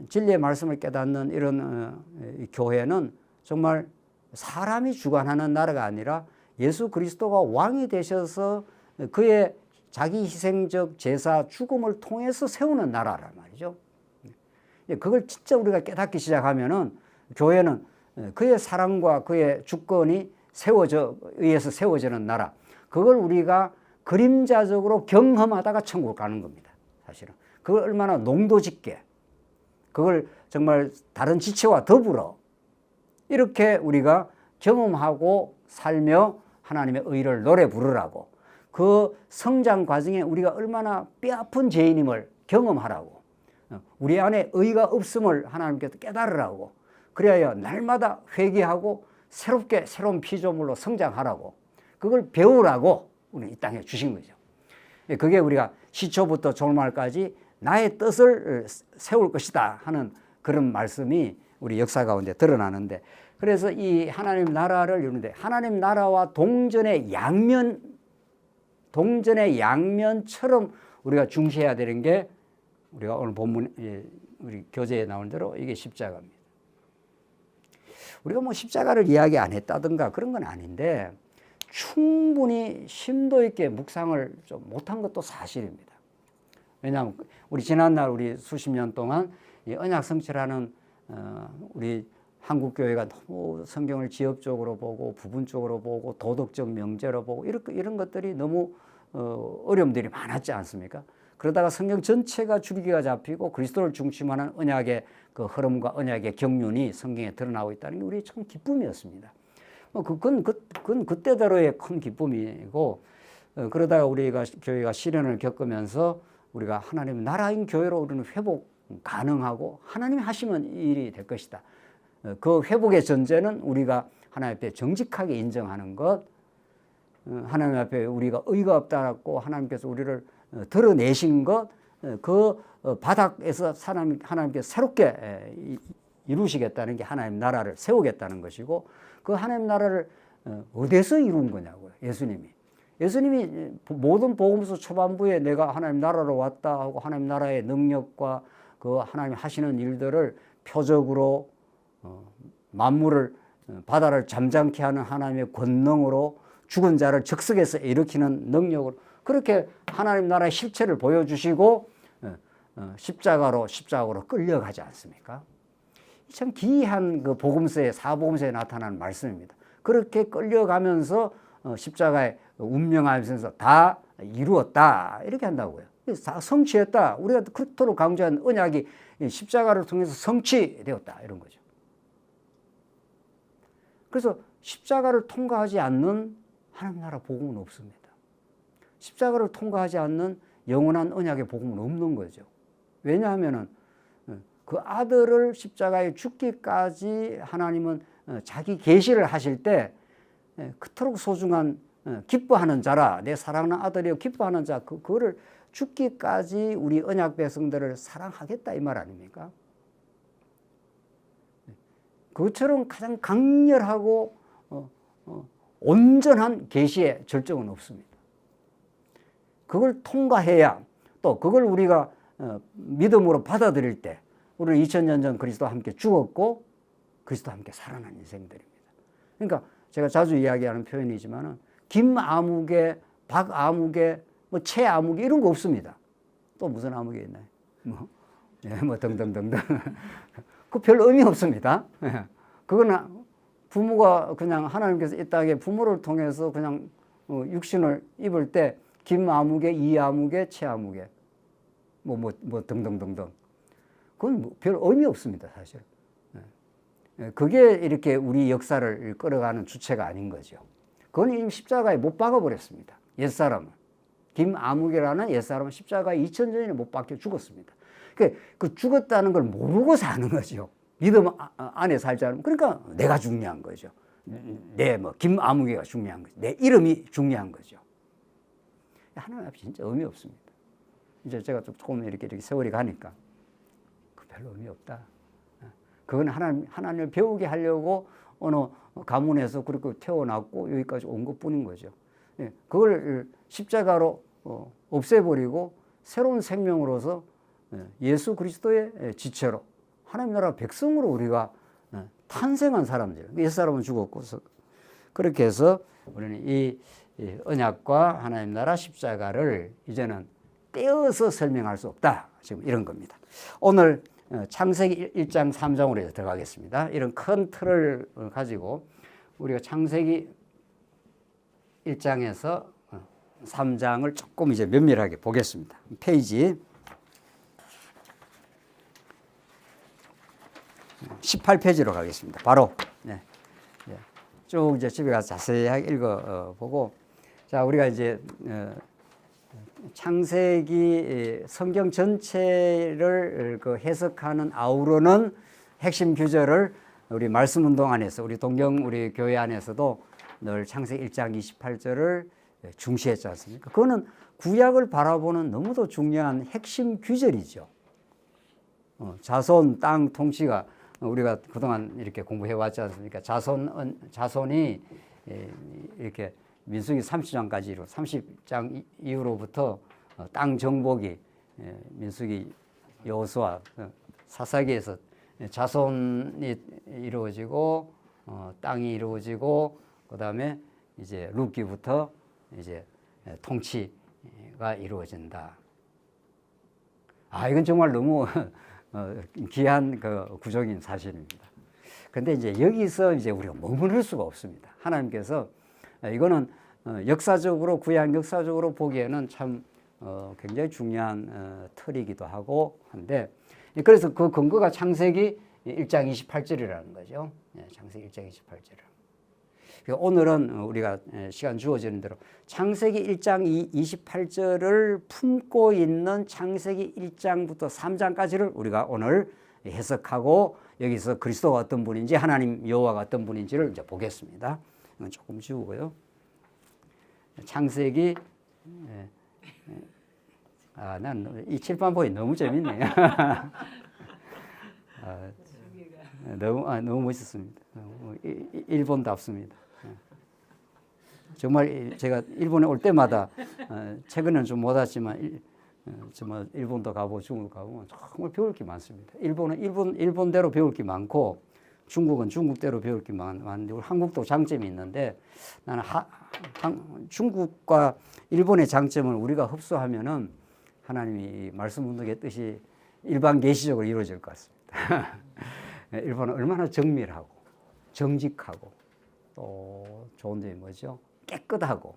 진리의 말씀을 깨닫는 이런 교회는 정말 사람이 주관하는 나라가 아니라 예수 그리스도가 왕이 되셔서 그의 자기 희생적 제사 죽음을 통해서 세우는 나라란 말이죠. 그걸 진짜 우리가 깨닫기 시작하면은 교회는 그의 사랑과 그의 주권이 의해서 세워지는 나라. 그걸 우리가 그림자적으로 경험하다가 천국을 가는 겁니다. 사실은. 그걸 얼마나 농도 깊게, 그걸 정말 다른 지체와 더불어 이렇게 우리가 경험하고 살며 하나님의 의를 노래 부르라고 그 성장 과정에 우리가 얼마나 뼈아픈 죄인임을 경험하라고 우리 안에 의가 없음을 하나님께서 깨달으라고 그래야 날마다 회개하고 새롭게 새로운 피조물로 성장하라고 그걸 배우라고 우리 이 땅에 주신 거죠. 그게 우리가 시초부터 종말까지 나의 뜻을 세울 것이다 하는 그런 말씀이 우리 역사 가운데 드러나는데 그래서 이 하나님 나라를 이루는데 하나님 나라와 동전의 양면처럼 우리가 중시해야 되는 게 우리가 오늘 본문 우리 교재에 나온 대로 이게 십자가입니다. 우리가 뭐 십자가를 이야기 안 했다든가 그런 건 아닌데 충분히 심도 있게 묵상을 좀 못한 것도 사실입니다. 왜냐하면 우리 지난날 우리 수십 년 동안 이 언약 성취라는 우리 한국 교회가 너무 성경을 지역적으로 보고 부분적으로 보고 도덕적 명제로 보고 이런 것들이 너무 어려움들이 많았지 않습니까? 그러다가 성경 전체가 줄기가 잡히고 그리스도를 중심하는 언약의 그 흐름과 언약의 경륜이 성경에 드러나고 있다는 게 우리 참 기쁨이었습니다. 그건 그때대로의 큰 기쁨이고, 그러다가 우리가 교회가 시련을 겪으면서 우리가 하나님 나라인 교회로 우리는 회복 가능하고 하나님이 하시면 이 일이 될 것이다. 그 회복의 전제는 우리가 하나님 앞에 정직하게 인정하는 것, 하나님 앞에 우리가 의가 없다고 하나님께서 우리를 드러내신 것, 그 바닥에서 하나님께서 새롭게 이루시겠다는 게 하나님 나라를 세우겠다는 것이고, 그 하나님 나라를 어디서 이룬 거냐고요. 예수님이 모든 복음서 초반부에 내가 하나님 나라로 왔다 하고 하나님 나라의 능력과 그 하나님 하시는 일들을 표적으로 만물을 바다를 잠잠케 하는 하나님의 권능으로 죽은 자를 즉석에서 일으키는 능력으로 그렇게 하나님 나라의 실체를 보여주시고 십자가로 끌려가지 않습니까? 참 기이한 그 복음서에 사복음서에 나타나는 말씀입니다. 그렇게 끌려가면서 십자가에 운명하면서 다 이루었다 이렇게 한다고요. 다 성취했다. 우리가 그토록 강조한 언약이 십자가를 통해서 성취되었다 이런 거죠. 그래서 십자가를 통과하지 않는 하나님 나라 복음은 없습니다. 십자가를 통과하지 않는 영원한 언약의 복음은 없는 거죠. 왜냐하면은 그 아들을 십자가에 죽기까지 하나님은 자기 계시를 하실 때 그토록 소중한 기뻐하는 자라 내 사랑하는 아들이여 기뻐하는 자 그거를 죽기까지 우리 언약 백성들을 사랑하겠다 이 말 아닙니까? 그것처럼 가장 강렬하고 온전한 계시의 절정은 없습니다. 그걸 통과해야 또 그걸 우리가 믿음으로 받아들일 때 우리는 2000년 전 그리스도와 함께 죽었고 그리스도와 함께 살아난 인생들입니다. 그러니까 제가 자주 이야기하는 표현이지만은 김아무개, 박아무개, 최아무개 이런 거 없습니다. 또 무슨 아무개 있나요? 등등등등. 그 별 의미 없습니다. 그거는 부모가 그냥 하나님께서 이 땅에 부모를 통해서 그냥 육신을 입을 때 김아무개, 이아무개, 최아무개 등등등등. 그건 별 의미 없습니다, 사실. 그게 이렇게 우리 역사를 끌어가는 주체가 아닌 거죠. 그건 이미 십자가에 못 박아버렸습니다. 옛사람은. 김아무개라는 옛사람은 십자가에 2000년 전에 못 박혀 죽었습니다. 그 죽었다는 걸 모르고 사는 거죠. 믿음 안에 살지 않으면. 그러니까 내가 중요한 거죠. 김아무개가 중요한 거죠. 내 이름이 중요한 거죠. 하나님 앞에 진짜 의미 없습니다. 이제 제가 조금 이렇게 세월이 가니까 별로 의미 없다. 그건 하나님을 배우게 하려고 어느 가문에서 그렇게 태어났고 여기까지 온 것뿐인 거죠. 그걸 십자가로 없애버리고 새로운 생명으로서 예수 그리스도의 지체로 하나님 나라 백성으로 우리가 탄생한 사람들. 옛사람은 죽었고 그렇게 해서 우리는 이 언약과 하나님 나라 십자가를 이제는 떼어서 설명할 수 없다. 지금 이런 겁니다. 오늘 창세기 1장 3장으로 들어가겠습니다. 이런 큰 틀을 가지고 우리가 창세기 1장에서 3장을 조금 이제 면밀하게 보겠습니다. 페이지 18페이지로 가겠습니다. 바로 쭉 이제 집에 가서 자세히 읽어보고, 자 우리가 이제 창세기 성경 전체를 그 해석하는 아우르는 핵심 규절을 우리 말씀 운동 안에서 우리 교회 안에서도 늘 창세기 1장 28절을 중시했지 않습니까? 그거는 구약을 바라보는 너무도 중요한 핵심 규절이죠. 자손, 땅 통치가 우리가 그동안 이렇게 공부해 왔지 않습니까? 자손이 이렇게 민수기 30장까지 30장 이후로부터 땅 정복이 민수기 여호수아 사사기에서 자손이 이루어지고 땅이 이루어지고 그다음에 이제 룻기부터 이제 통치가 이루어진다. 이건 정말 너무 귀한 그 구종인 사실입니다. 그런데 이제 여기서 이제 우리가 머무를 수가 없습니다. 하나님께서 이거는 역사적으로 구약 역사적으로 보기에는 참 굉장히 중요한 틀이기도 하고 한데 그래서 그 근거가 창세기 1장 28절이라는 거죠. 창세기 1장 28절. 오늘은 우리가 시간 주어지는 대로 창세기 1장 28절을 품고 있는 창세기 1장부터 3장까지를 우리가 오늘 해석하고 여기서 그리스도가 어떤 분인지 하나님 여호와가 어떤 분인지를 이제 보겠습니다. 이건 조금 지우고요. 창세기 난 이 칠판 보기 너무 재밌네요. 너무 멋있습니다. 일본답습니다. 정말 제가 일본에 올 때마다 최근에는 좀 못 왔지만 정말 일본도 가보고 중국 가보면 정말 배울 게 많습니다. 일본은 일본대로 배울 게 많고 중국은 중국대로 배울 게 많은데 우리 한국도 장점이 있는데 나는 중국과 일본의 장점을 우리가 흡수하면은 하나님이 말씀 운동의 뜻이 일반 계시적으로 이루어질 것 같습니다. 일본은 얼마나 정밀하고 정직하고 또 좋은 점이 뭐죠? 깨끗하고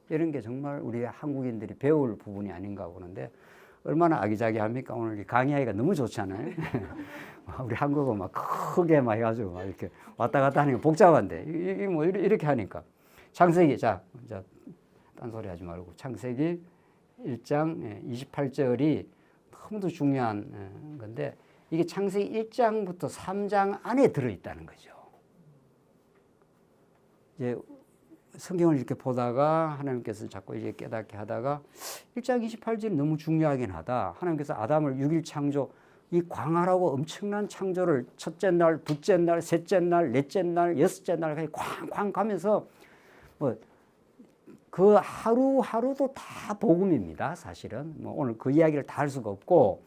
이런 게 정말 우리 한국인들이 배울 부분이 아닌가 보는데 얼마나 아기자기합니까? 오늘 강의하기가 너무 좋잖아요. 우리 한국어 막 크게 막 해가지고 막 이렇게 왔다 갔다 하니까 복잡한데 이게 뭐 이렇게 하니까 창세기 딴소리 하지 말고 창세기 1장 28절이 너무도 중요한 건데 이게 창세기 1장부터 3장 안에 들어있다는 거죠. 이제 성경을 이렇게 보다가 하나님께서 자꾸 이제 깨닫게 하다가 1장 28절이 너무 중요하긴 하다. 하나님께서 아담을 6일 창조, 이 광활하고 엄청난 창조를 첫째 날, 둘째 날, 셋째 날, 넷째 날, 여섯째 날까지 쾅쾅 가면서 뭐 그 하루하루도 다 복음입니다. 사실은 뭐 오늘 그 이야기를 다 할 수가 없고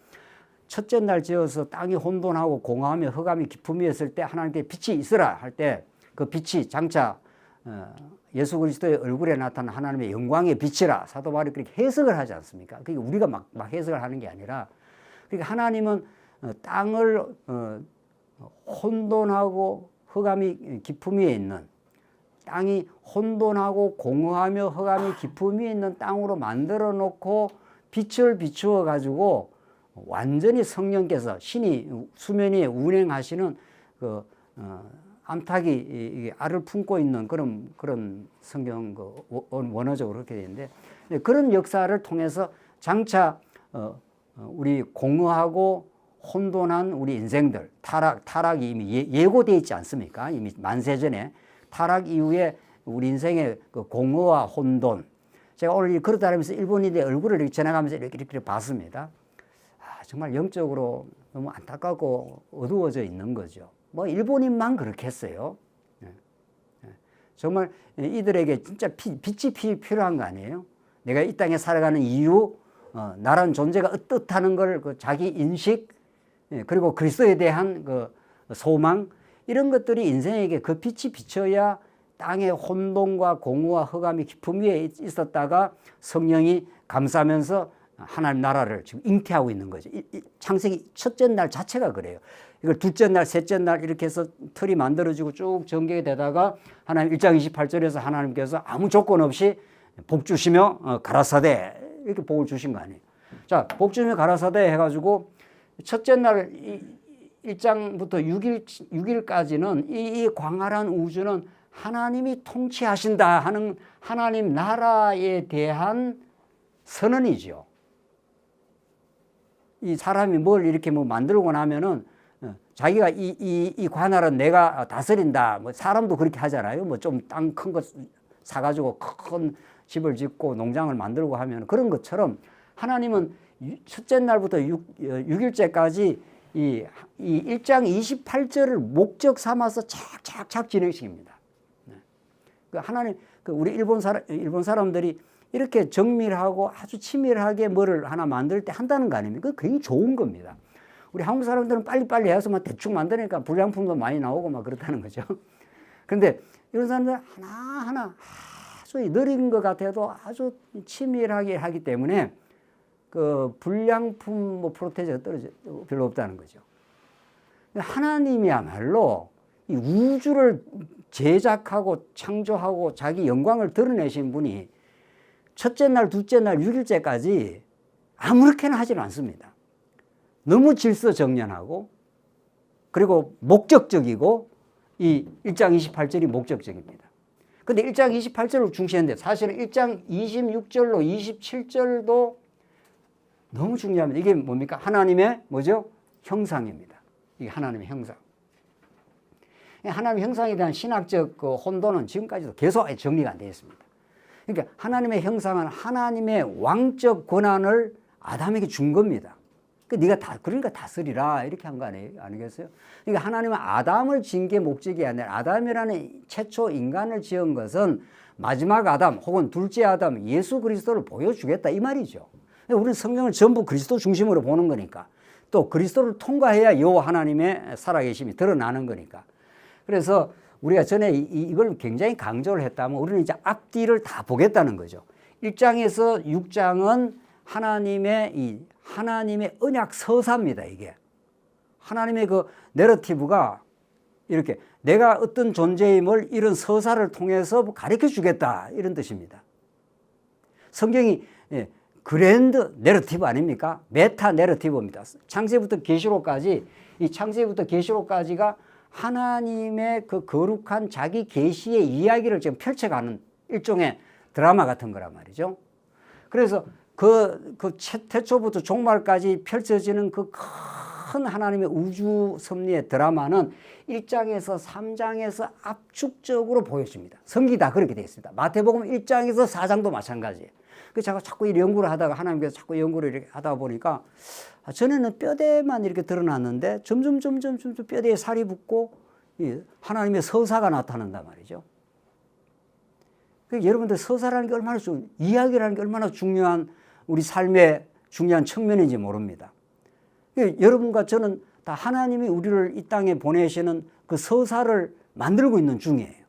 첫째 날 지어서 땅이 혼돈하고 공허하며 흑암이 깊음이었을 때 하나님께 빛이 있으라 할 때 그 빛이 장차 예수 그리스도의 얼굴에 나타난 하나님의 영광의 빛이라 사도 바울이 그렇게 해석을 하지 않습니까? 그러니까 우리가 막 해석을 하는 게 아니라 그러니까 하나님은 땅을 혼돈하고 흑암이 깊음 위에 있는 땅이 혼돈하고 공허하며 흑암이 깊음 위에 있는 땅으로 만들어 놓고 빛을 비추어 가지고 완전히 성령께서 신이 수면 위에 운행하시는 그 암탉이 알을 품고 있는 그런 성경 원어적으로 그렇게 되는데 그런 역사를 통해서 장차 우리 공허하고 혼돈한 우리 인생들 타락이 이미 예고되어 있지 않습니까? 이미 만세전에 타락 이후에 우리 인생의 그 공허와 혼돈 제가 오늘 걸어다니면서 일본인의 얼굴을 이렇게 지나가면서 이렇게 봤습니다. 정말 영적으로 너무 안타깝고 어두워져 있는 거죠. 뭐 일본인만 그렇게 했어요. 정말 이들에게 진짜 빛이 필요한 거 아니에요? 내가 이 땅에 살아가는 이유, 나라는 존재가 어떻다는 걸 그 자기 인식, 그리고 그리스도에 대한 그 소망 이런 것들이 인생에게 그 빛이 비쳐야 땅의 혼돈과 공허와 흑암이 깊음 위에 있었다가 성령이 감싸면서 하나님 나라를 지금 잉태하고 있는 거죠. 창세기 첫째 날 자체가 그래요. 이걸 둘째 날, 셋째 날 이렇게 해서 틀이 만들어지고 쭉 전개가 되다가 하나님 1장 28절에서 하나님께서 아무 조건 없이 복 주시며 가라사대 이렇게 복을 주신 거 아니에요. 자, 복 주시며 가라사대 해가지고 첫째 날 1장부터 6일까지는 이 광활한 우주는 하나님이 통치하신다 하는 하나님 나라에 대한 선언이죠. 이 사람이 뭘 이렇게 뭐 만들고 나면은 자기가 이 관할은 내가 다스린다. 뭐 사람도 그렇게 하잖아요. 뭐 좀 땅 큰 거 사가지고 큰 집을 짓고 농장을 만들고 하면 그런 것처럼 하나님은 첫째 날부터 6일째까지 이 1장 28절을 목적 삼아서 착착착 진행시킵니다. 하나님, 우리 일본 사람들이 이렇게 정밀하고 아주 치밀하게 뭐를 하나 만들 때 한다는 거 아닙니까? 그게 굉장히 좋은 겁니다. 우리 한국 사람들은 빨리빨리 해서 막 대충 만드니까 불량품도 많이 나오고 막 그렇다는 거죠. 그런데 이런 사람들 하나하나 아주 느린 것 같아도 아주 치밀하게 하기 때문에 그 불량품 뭐 프로테이지가 떨어져 별로 없다는 거죠. 하나님이야말로 이 우주를 제작하고 창조하고 자기 영광을 드러내신 분이 첫째 날, 둘째 날, 6일째까지 아무렇게나 하지는 않습니다. 너무 질서정연하고 그리고 목적적이고 이 1장 28절이 목적적입니다. 근데 1장 28절을 중시했는데 사실은 1장 26절로 27절도 너무 중요합니다. 이게 뭡니까? 하나님의 뭐죠? 형상입니다. 이게 하나님의 형상. 하나님의 형상에 대한 신학적 그 혼돈은 지금까지도 계속 정리가 안 되어 있습니다. 그러니까 하나님의 형상은 하나님의 왕적 권한을 아담에게 준 겁니다. 그러니까 다스리라 이렇게 한 거 아니겠어요? 그러니까 하나님은 아담을 지은 게 목적이 아니라 아담이라는 최초 인간을 지은 것은 마지막 아담 혹은 둘째 아담 예수 그리스도를 보여주겠다 이 말이죠. 우리는 성경을 전부 그리스도 중심으로 보는 거니까 또 그리스도를 통과해야 여호와 하나님의 살아계심이 드러나는 거니까. 그래서 우리가 전에 이걸 굉장히 강조를 했다면 우리는 이제 앞뒤를 다 보겠다는 거죠. 1장에서 6장은 하나님의 언약 서사입니다, 이게. 하나님의 그 내러티브가 이렇게 내가 어떤 존재임을 이런 서사를 통해서 가르쳐 주겠다, 이런 뜻입니다. 성경이 그랜드 내러티브 아닙니까? 메타 내러티브입니다. 창세부터 계시록까지, 이 창세부터 계시록까지가 하나님의 그 거룩한 자기 계시의 이야기를 지금 펼쳐가는 일종의 드라마 같은 거란 말이죠. 그래서 그 태초부터 종말까지 펼쳐지는 그 큰 하나님의 우주 섭리의 드라마는 1장에서 3장에서 압축적으로 보여집니다. 성경이 다 그렇게 되어 있습니다. 마태복음 1장에서 4장도 마찬가지예요. 그 제가 자꾸 이 연구를 하다가 하나님께서 자꾸 연구를 이렇게 하다 보니까 전에는 뼈대만 이렇게 드러났는데 점점 뼈대에 살이 붙고 하나님의 서사가 나타난단 말이죠. 여러분들 서사라는 게 얼마나 이야기라는 게 얼마나 중요한 우리 삶의 중요한 측면인지 모릅니다. 여러분과 저는 다 하나님이 우리를 이 땅에 보내시는 그 서사를 만들고 있는 중이에요.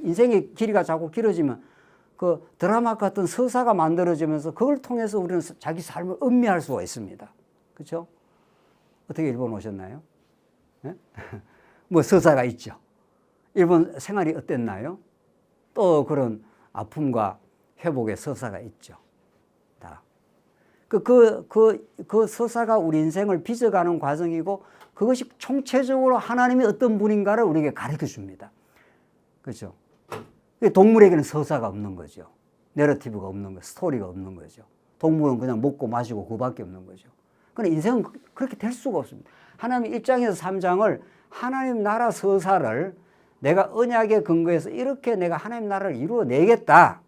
인생의 길이가 자꾸 길어지면 그 드라마 같은 서사가 만들어지면서 그걸 통해서 우리는 자기 삶을 음미할 수가 있습니다. 그렇죠? 어떻게 일본 오셨나요? 네? 뭐 서사가 있죠. 일본 생활이 어땠나요? 또 그런 아픔과 회복의 서사가 있죠. 다. 그 서사가 우리 인생을 빚어가는 과정이고 그것이 총체적으로 하나님이 어떤 분인가를 우리에게 가르쳐 줍니다. 그렇죠? 동물에게는 서사가 없는 거죠. 내러티브가 없는 거죠. 스토리가 없는 거죠. 동물은 그냥 먹고 마시고 그밖에 없는 거죠. 그런데 인생은 그렇게 될 수가 없습니다. 하나님 1장에서 3장을 하나님 나라 서사를 내가 언약에 근거해서 이렇게 내가 하나님 나라를 이루어내겠다.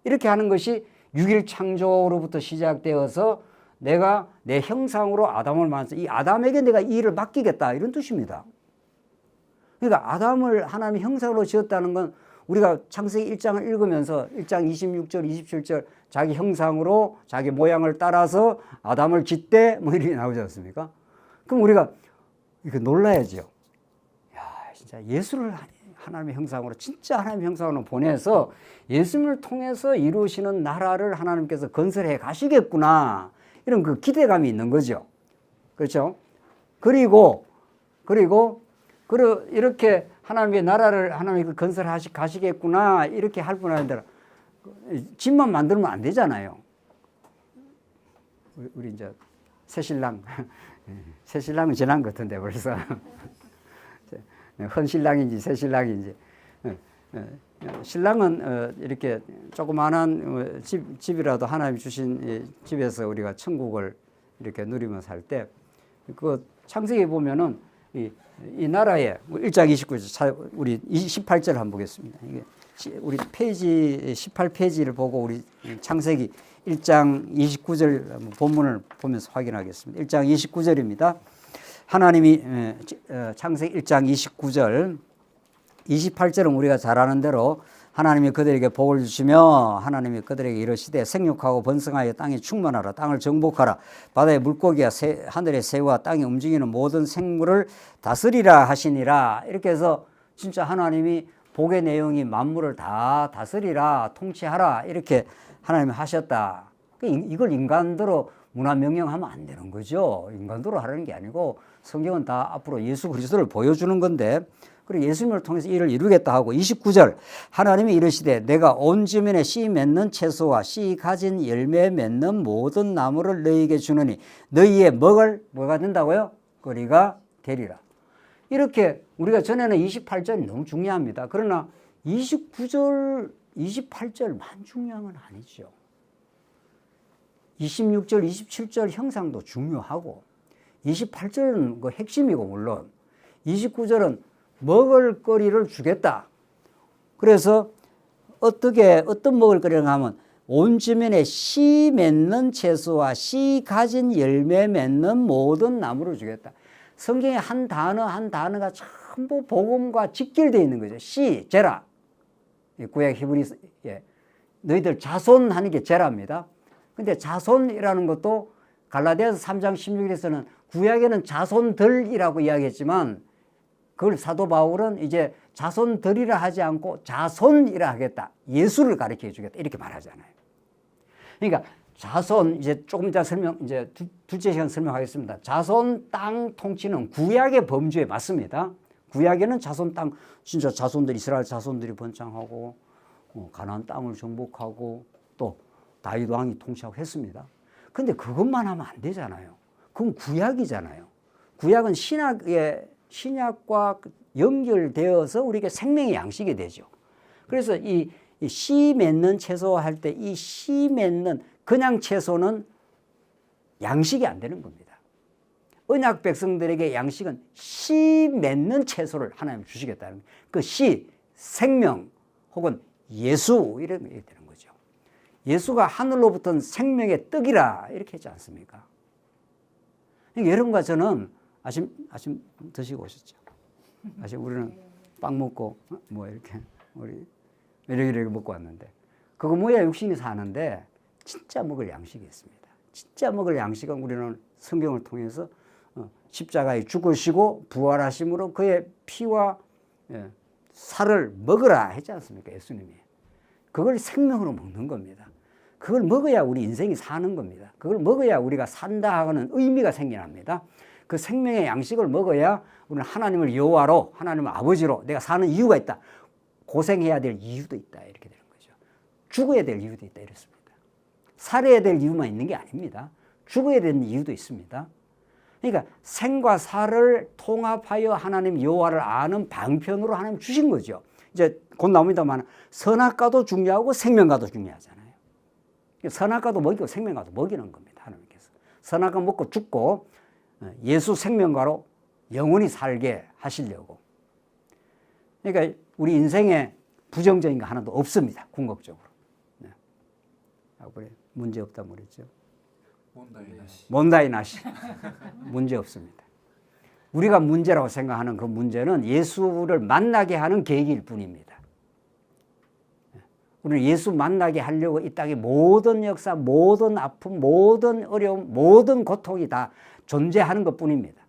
이렇게 하는 것이 6일 창조로부터 시작되어서 내가 내 형상으로 아담을 만들어서 이 아담에게 내가 이 일을 맡기겠다. 이런 뜻입니다. 그러니까 아담을 하나님의 형상으로 지었다는 건 우리가 창세기 1장을 읽으면서 1장 26절, 27절 자기 형상으로 자기 모양을 따라서 아담을 짓되 뭐 이렇게 나오지 않습니까? 그럼 우리가 이렇게 놀라야죠. 야, 진짜 예수를 하나님의 형상으로 진짜 하나님의 형상으로 보내서 예수님을 통해서 이루시는 나라를 하나님께서 건설해 가시겠구나. 이런 그 기대감이 있는 거죠. 그렇죠? 그리고 이렇게 하나님의 나라를 하나님이 건설하시 가시겠구나. 이렇게 할 뿐 아니라 집만 만들면 안 되잖아요. 우리 이제 새신랑은 지난 것 같은데 벌써. 헌신랑인지 새신랑인지. 신랑은 이렇게 조그마한 집이라도 하나님이 주신 집에서 우리가 천국을 이렇게 누리며 살 때 그 창세기에 보면은 이 나라에 1장 29절 우리 18절 한번 보겠습니다. 이게 우리 페이지 18페이지를 보고 우리 창세기 1장 29절 본문을 보면서 확인하겠습니다. 1장 29절입니다. 하나님이 창세기 1장 29절 28절은 우리가 잘 아는 대로 하나님이 그들에게 복을 주시며 하나님이 그들에게 이르시되 생육하고 번성하여 땅에 충만하라 땅을 정복하라 바다의 물고기와 하늘의 새와 땅에 움직이는 모든 생물을 다스리라 하시니라. 이렇게 해서 진짜 하나님이 복의 내용이 만물을 다 다스리라, 통치하라 이렇게 하나님이 하셨다. 이걸 인간대로 문화명령하면 안 되는 거죠. 인간대로 하라는 게 아니고 성경은 다 앞으로 예수 그리스도를 보여주는 건데, 그리고 예수님을 통해서 이를 이루겠다 하고 29절 하나님이 이르시되 내가 온 지면에 씨 맺는 채소와 씨 가진 열매 맺는 모든 나무를 너희에게 주느니 너희의 먹을 뭐가 된다고요? 거리가 되리라. 이렇게 우리가 전에는 28절이 너무 중요합니다. 그러나 29절, 28절만 중요한 건 아니죠. 26절, 27절 형상도 중요하고 28절은 그 핵심이고 물론 29절은 먹을거리를 주겠다. 그래서 어떤 먹을거리를 하면 온 지면에 씨 맺는 채소와 씨 가진 열매 맺는 모든 나무를 주겠다. 성경에 한 단어 한 단어가 전부 복음과 직결되어 있는 거죠. 씨, 제라. 구약 히브리, 너희들 자손 하는 게 제라입니다. 근데 자손이라는 것도 갈라디아서 3장 16절에서는 구약에는 자손들이라고 이야기했지만 그걸 사도 바울은 이제 자손들이라 하지 않고 자손이라 하겠다. 예수를 가르쳐 주겠다. 이렇게 말하잖아요. 그러니까 자손, 이제 조금 이따 이제 둘째 시간 설명하겠습니다. 자손 땅 통치는 구약의 범주에 맞습니다. 구약에는 자손 땅, 진짜 자손들, 이스라엘 자손들이 번창하고, 가나안 땅을 정복하고, 또 다윗 왕이 통치하고 했습니다. 근데 그것만 하면 안 되잖아요. 그건 구약이잖아요. 구약은 신약과 연결되어서 우리에게 생명의 양식이 되죠. 그래서 이 씨 맺는 채소 할 때 이 씨 맺는 그냥 채소는 양식이 안 되는 겁니다. 언약 백성들에게 양식은 씨 맺는 채소를 하나님 주시겠다는 그 씨, 생명 혹은 예수 이런 게 되는 거죠. 예수가 하늘로부터 생명의 떡이라 이렇게 했지 않습니까? 그러니까 여러분과 저는 아침 드시고 오셨죠? 아침 우리는 빵 먹고 뭐 이렇게 우리 이렇게 먹고 왔는데 그거 뭐야 육신이 사는데 진짜 먹을 양식이 있습니다. 진짜 먹을 양식은 우리는 성경을 통해서 십자가에 죽으시고 부활하심으로 그의 피와 살을 먹으라 했지 않습니까? 예수님이. 그걸 생명으로 먹는 겁니다. 그걸 먹어야 우리 인생이 사는 겁니다. 그걸 먹어야 우리가 산다 하는 의미가 생겨납니다. 그 생명의 양식을 먹어야 우리는 하나님을 여호와로, 하나님을 아버지로 내가 사는 이유가 있다. 고생해야 될 이유도 있다. 이렇게 되는 거죠. 죽어야 될 이유도 있다. 이렇습니다. 살아야 될 이유만 있는 게 아닙니다. 죽어야 되는 이유도 있습니다. 그러니까 생과 살을 통합하여 하나님 여호와를 아는 방편으로 하나님 주신 거죠. 이제 곧 나옵니다만 선악과도 중요하고 생명과도 중요하잖아요. 선악과도 먹이고 생명과도 먹이는 겁니다. 하나님께서. 선악과 먹고 죽고 예수 생명과로 영원히 살게 하시려고. 그러니까 우리 인생에 부정적인 거 하나도 없습니다. 궁극적으로. 네. 문제 없다 그랬죠. 몬다이 나시. 문제 없습니다. 우리가 문제라고 생각하는 그 문제는 예수를 만나게 하는 계기일 뿐입니다. 우리는 예수 만나게 하려고 이 땅의 모든 역사, 모든 아픔, 모든 어려움, 모든 고통이 다 존재하는 것 뿐입니다.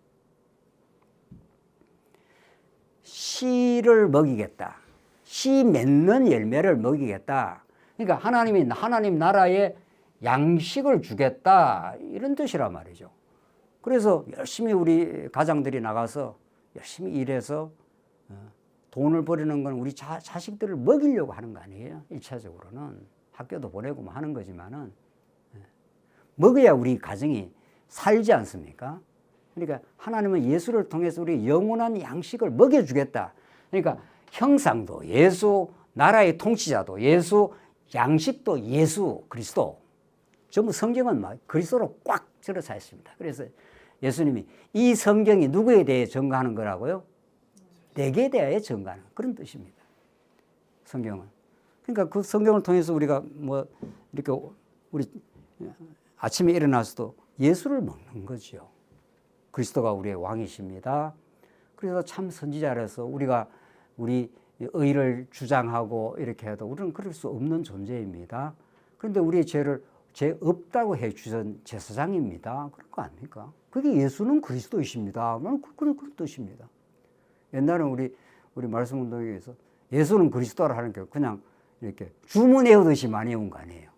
씨를 먹이겠다. 씨 맺는 열매를 먹이겠다. 그러니까 하나님 나라에 양식을 주겠다. 이런 뜻이란 말이죠. 그래서 열심히 우리 가장들이 나가서 열심히 일해서 돈을 버리는 건 우리 자식들을 먹이려고 하는 거 아니에요. 1차적으로는. 학교도 보내고 뭐 하는 거지만은 먹어야 우리 가정이 살지 않습니까? 그러니까 하나님은 예수를 통해서 우리 영원한 양식을 먹여주겠다. 그러니까 형상도 예수, 나라의 통치자도 예수, 양식도 예수 그리스도. 전부 성경은 막 그리스도로 꽉 들어차 있습니다. 그래서 예수님이 이 성경이 누구에 대해 증거하는 거라고요? 내게 대하여 증거하는 그런 뜻입니다. 성경은. 그러니까 그 성경을 통해서 우리가 뭐 이렇게 우리 아침에 일어나서도 예수를 먹는 거죠. 그리스도가 우리의 왕이십니다. 그래서 참 선지자라서 우리가 우리 의를 주장하고 이렇게 해도 우리는 그럴 수 없는 존재입니다. 그런데 우리의 죄를 죄 없다고 해 주신 제사장입니다. 그런 거 아닙니까? 그게 예수는 그리스도이십니다. 그런 뜻입니다. 옛날에 우리 말씀운동회에서 예수는 그리스도라 하는 게 그냥 이렇게 주문 외우듯이 많이 외운 거 아니에요.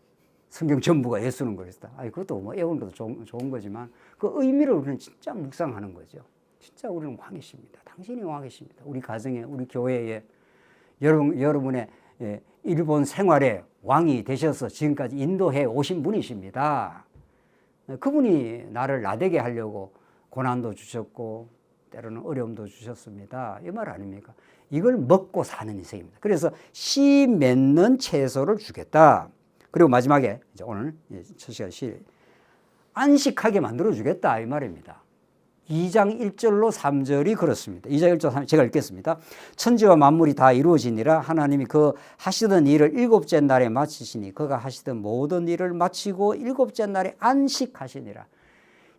성경 전부가 예수는 그리스도. 아니, 그것도 뭐 외우는 것도 좋은 거지만 그 의미를 우리는 진짜 묵상하는 거죠. 진짜 우리는 왕이십니다. 당신이 왕이십니다. 우리 가정에, 우리 교회에, 여러분의 일본 생활에 왕이 되셔서 지금까지 인도해 오신 분이십니다. 그분이 나를 나대게 하려고 고난도 주셨고 때로는 어려움도 주셨습니다. 이 말 아닙니까? 이걸 먹고 사는 인생입니다. 그래서 씨 맺는 채소를 주겠다. 그리고 마지막에 이제 오늘 첫 시간 안식하게 만들어 주겠다 이 말입니다. 2장 1절로 3절이 그렇습니다. 2장 1절 3절 제가 읽겠습니다. 천지와 만물이 다 이루어지니라 하나님이 그 하시던 일을 일곱째 날에 마치시니 그가 하시던 모든 일을 마치고 일곱째 날에 안식하시니라.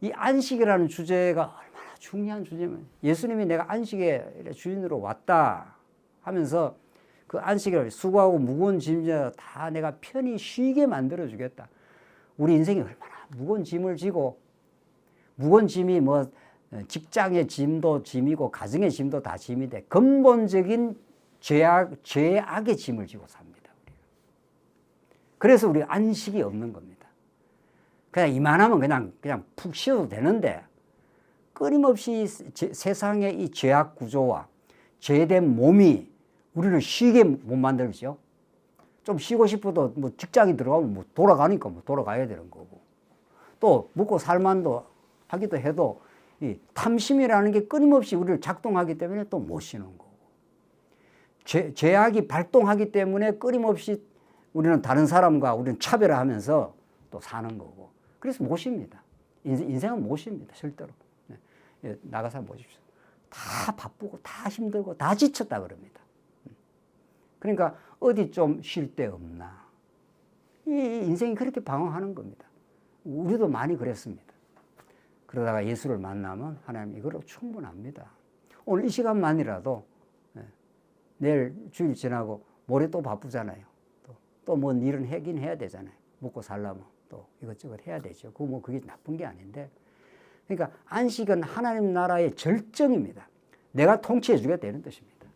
이 안식이라는 주제가 얼마나 중요한 주제면 예수님이 내가 안식의 주인으로 왔다 하면서 그 안식을 수고하고 무거운 짐을 다 내가 편히 쉬게 만들어 주겠다. 우리 인생이 얼마나 무거운 짐을 지고 무거운 짐이 뭐 직장의 짐도 짐이고 가정의 짐도 다 짐인데 근본적인 죄악의 짐을 지고 삽니다. 우리가. 그래서 우리가 안식이 없는 겁니다. 그냥 이만하면 그냥 푹 쉬어도 되는데 끊임없이 세상의 이 죄악 구조와 죄된 몸이 우리를 쉬게 못 만들죠. 좀 쉬고 싶어도 뭐 직장에 들어가면 뭐 돌아가니까 뭐 돌아가야 되는 거고 또 먹고 살만도 하기도 해도 이 탐심이라는 게 끊임없이 우리를 작동하기 때문에 또 못 쉬는 거고 죄악이 발동하기 때문에 끊임없이 우리는 다른 사람과 우리는 차별화하면서 또 사는 거고 그래서 못 쉽니다. 인생은 못 쉽니다. 절대로. 나가서 보십시오. 다 바쁘고 다 힘들고 다 지쳤다 그럽니다. 그러니까 어디 좀 쉴 데 없나. 이 인생이 그렇게 방황하는 겁니다. 우리도 많이 그랬습니다. 그러다가 예수를 만나면 하나님 이거로 충분합니다. 오늘 이 시간만이라도 내일 주일 지나고 모레 또 바쁘잖아요. 또 뭔 일은 하긴 해야 되잖아요. 먹고 살려면 또 이것저것 해야 되죠. 그게 나쁜 게 아닌데. 그러니까 안식은 하나님 나라의 절정입니다. 내가 통치해 주겠다 이런 뜻입니다.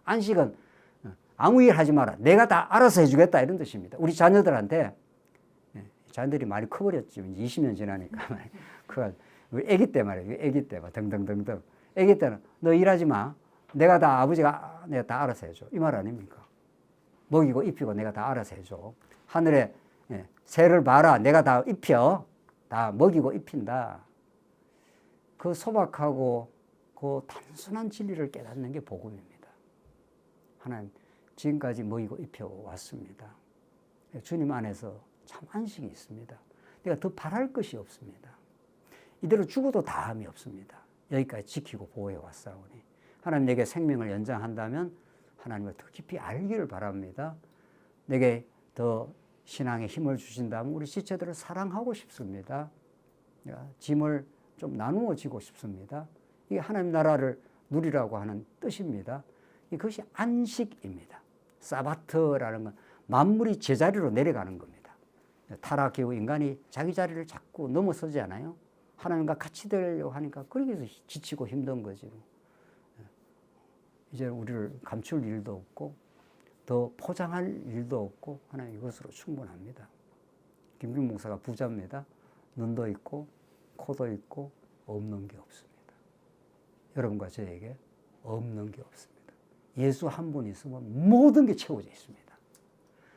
안식은 아무 일 하지 마라. 내가 다 알아서 해주겠다 이런 뜻입니다. 우리 자녀들한테 자녀들이 많이 커버렸지 20년 지나니까 우리 아기 때 말이에요. 아기 때 막 등등등등. 아기 때는 너 일하지 마. 내가 다 아버지가 내가 다 알아서 해줘. 이 말 아닙니까? 먹이고 입히고 내가 다 알아서 해줘. 하늘에 새를 봐라. 내가 다 입혀. 다 먹이고 입힌다. 그 소박하고 그 단순한 진리를 깨닫는 게 복음입니다. 하나님 지금까지 먹이고 입혀 왔습니다. 주님 안에서 참 안식이 있습니다. 내가 더 바랄 것이 없습니다. 이대로 죽어도 다함이 없습니다. 여기까지 지키고 보호해 왔사오니 하나님 내게 생명을 연장한다면 하나님을 더 깊이 알기를 바랍니다. 내게 더 신앙에 힘을 주신다면 우리 지체들을 사랑하고 싶습니다. 짐을 좀 나누어 지고 싶습니다. 이게 하나님 나라를 누리라고 하는 뜻입니다. 그것이 안식입니다. 사바트라는 건 만물이 제자리로 내려가는 겁니다. 타락 이후 인간이 자기 자리를 자꾸 넘어서지 않아요? 하나님과 같이 되려고 하니까 그러기서 지치고 힘든 거지. 이제 우리를 감출 일도 없고 더 포장할 일도 없고 하나님 이것으로 충분합니다. 김준 목사가 부자입니다. 눈도 있고 코도 있고 없는 게 없습니다. 여러분과 저에게 없는 게 없습니다. 예수 한 분 있으면 모든 게 채워져 있습니다.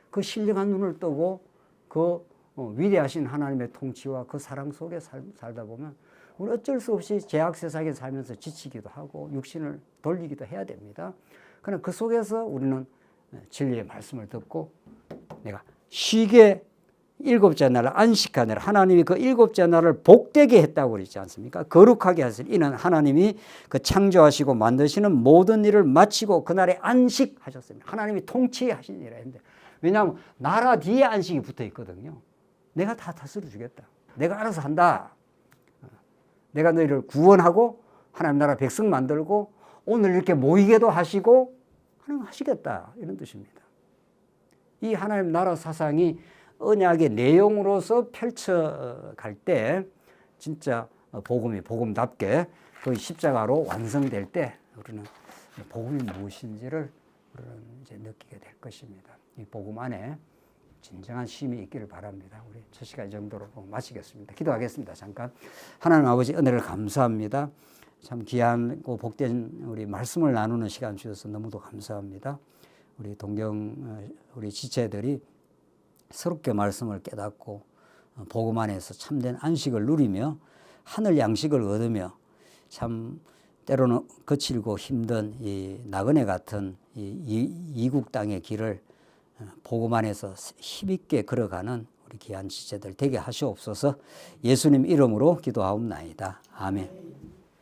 그 신령한 눈을 뜨고 그 위대하신 하나님의 통치와 그 사랑 속에 살다 보면 우리 어쩔 수 없이 죄악 세상에 살면서 지치기도 하고 육신을 돌리기도 해야 됩니다. 그러나 그 속에서 우리는 진리의 말씀을 듣고 내가 쉬게 일곱째 날을 안식하느라 하나님이 그 일곱째 날을 복되게 했다고 그러지 않습니까? 거룩하게 하시니 이는 하나님이 그 창조하시고 만드시는 모든 일을 마치고 그날에 안식하셨습니다. 하나님이 통치하시니라 했는데 왜냐하면 나라 뒤에 안식이 붙어 있거든요. 내가 다 다스려 주겠다. 내가 알아서 한다. 내가 너희를 구원하고 하나님 나라 백성 만들고 오늘 이렇게 모이게도 하시고 하나님 하시겠다 이런 뜻입니다. 이 하나님 나라 사상이 언약의 내용으로서 펼쳐갈 때 진짜 복음이 복음답게 그 십자가로 완성될 때 우리는 복음이 무엇인지를 그런 이제 느끼게 될 것입니다. 이 복음 안에 진정한 쉼이 있기를 바랍니다. 우리 첫 시간 이 정도로 마치겠습니다. 기도하겠습니다. 잠깐. 하나님 아버지 은혜를 감사합니다. 참 귀하고 복된 우리 말씀을 나누는 시간 주셔서 너무도 감사합니다. 우리 동경 우리 지체들이 새롭게 말씀을 깨닫고 복음 안에서 참된 안식을 누리며 하늘 양식을 얻으며 참 때로는 거칠고 힘든 이 나그네 같은 이국 땅의 길을 복음 안에서 힘있게 걸어가는 우리 귀한 지체들 되게 하시옵소서. 예수님 이름으로 기도하옵나이다. 아멘.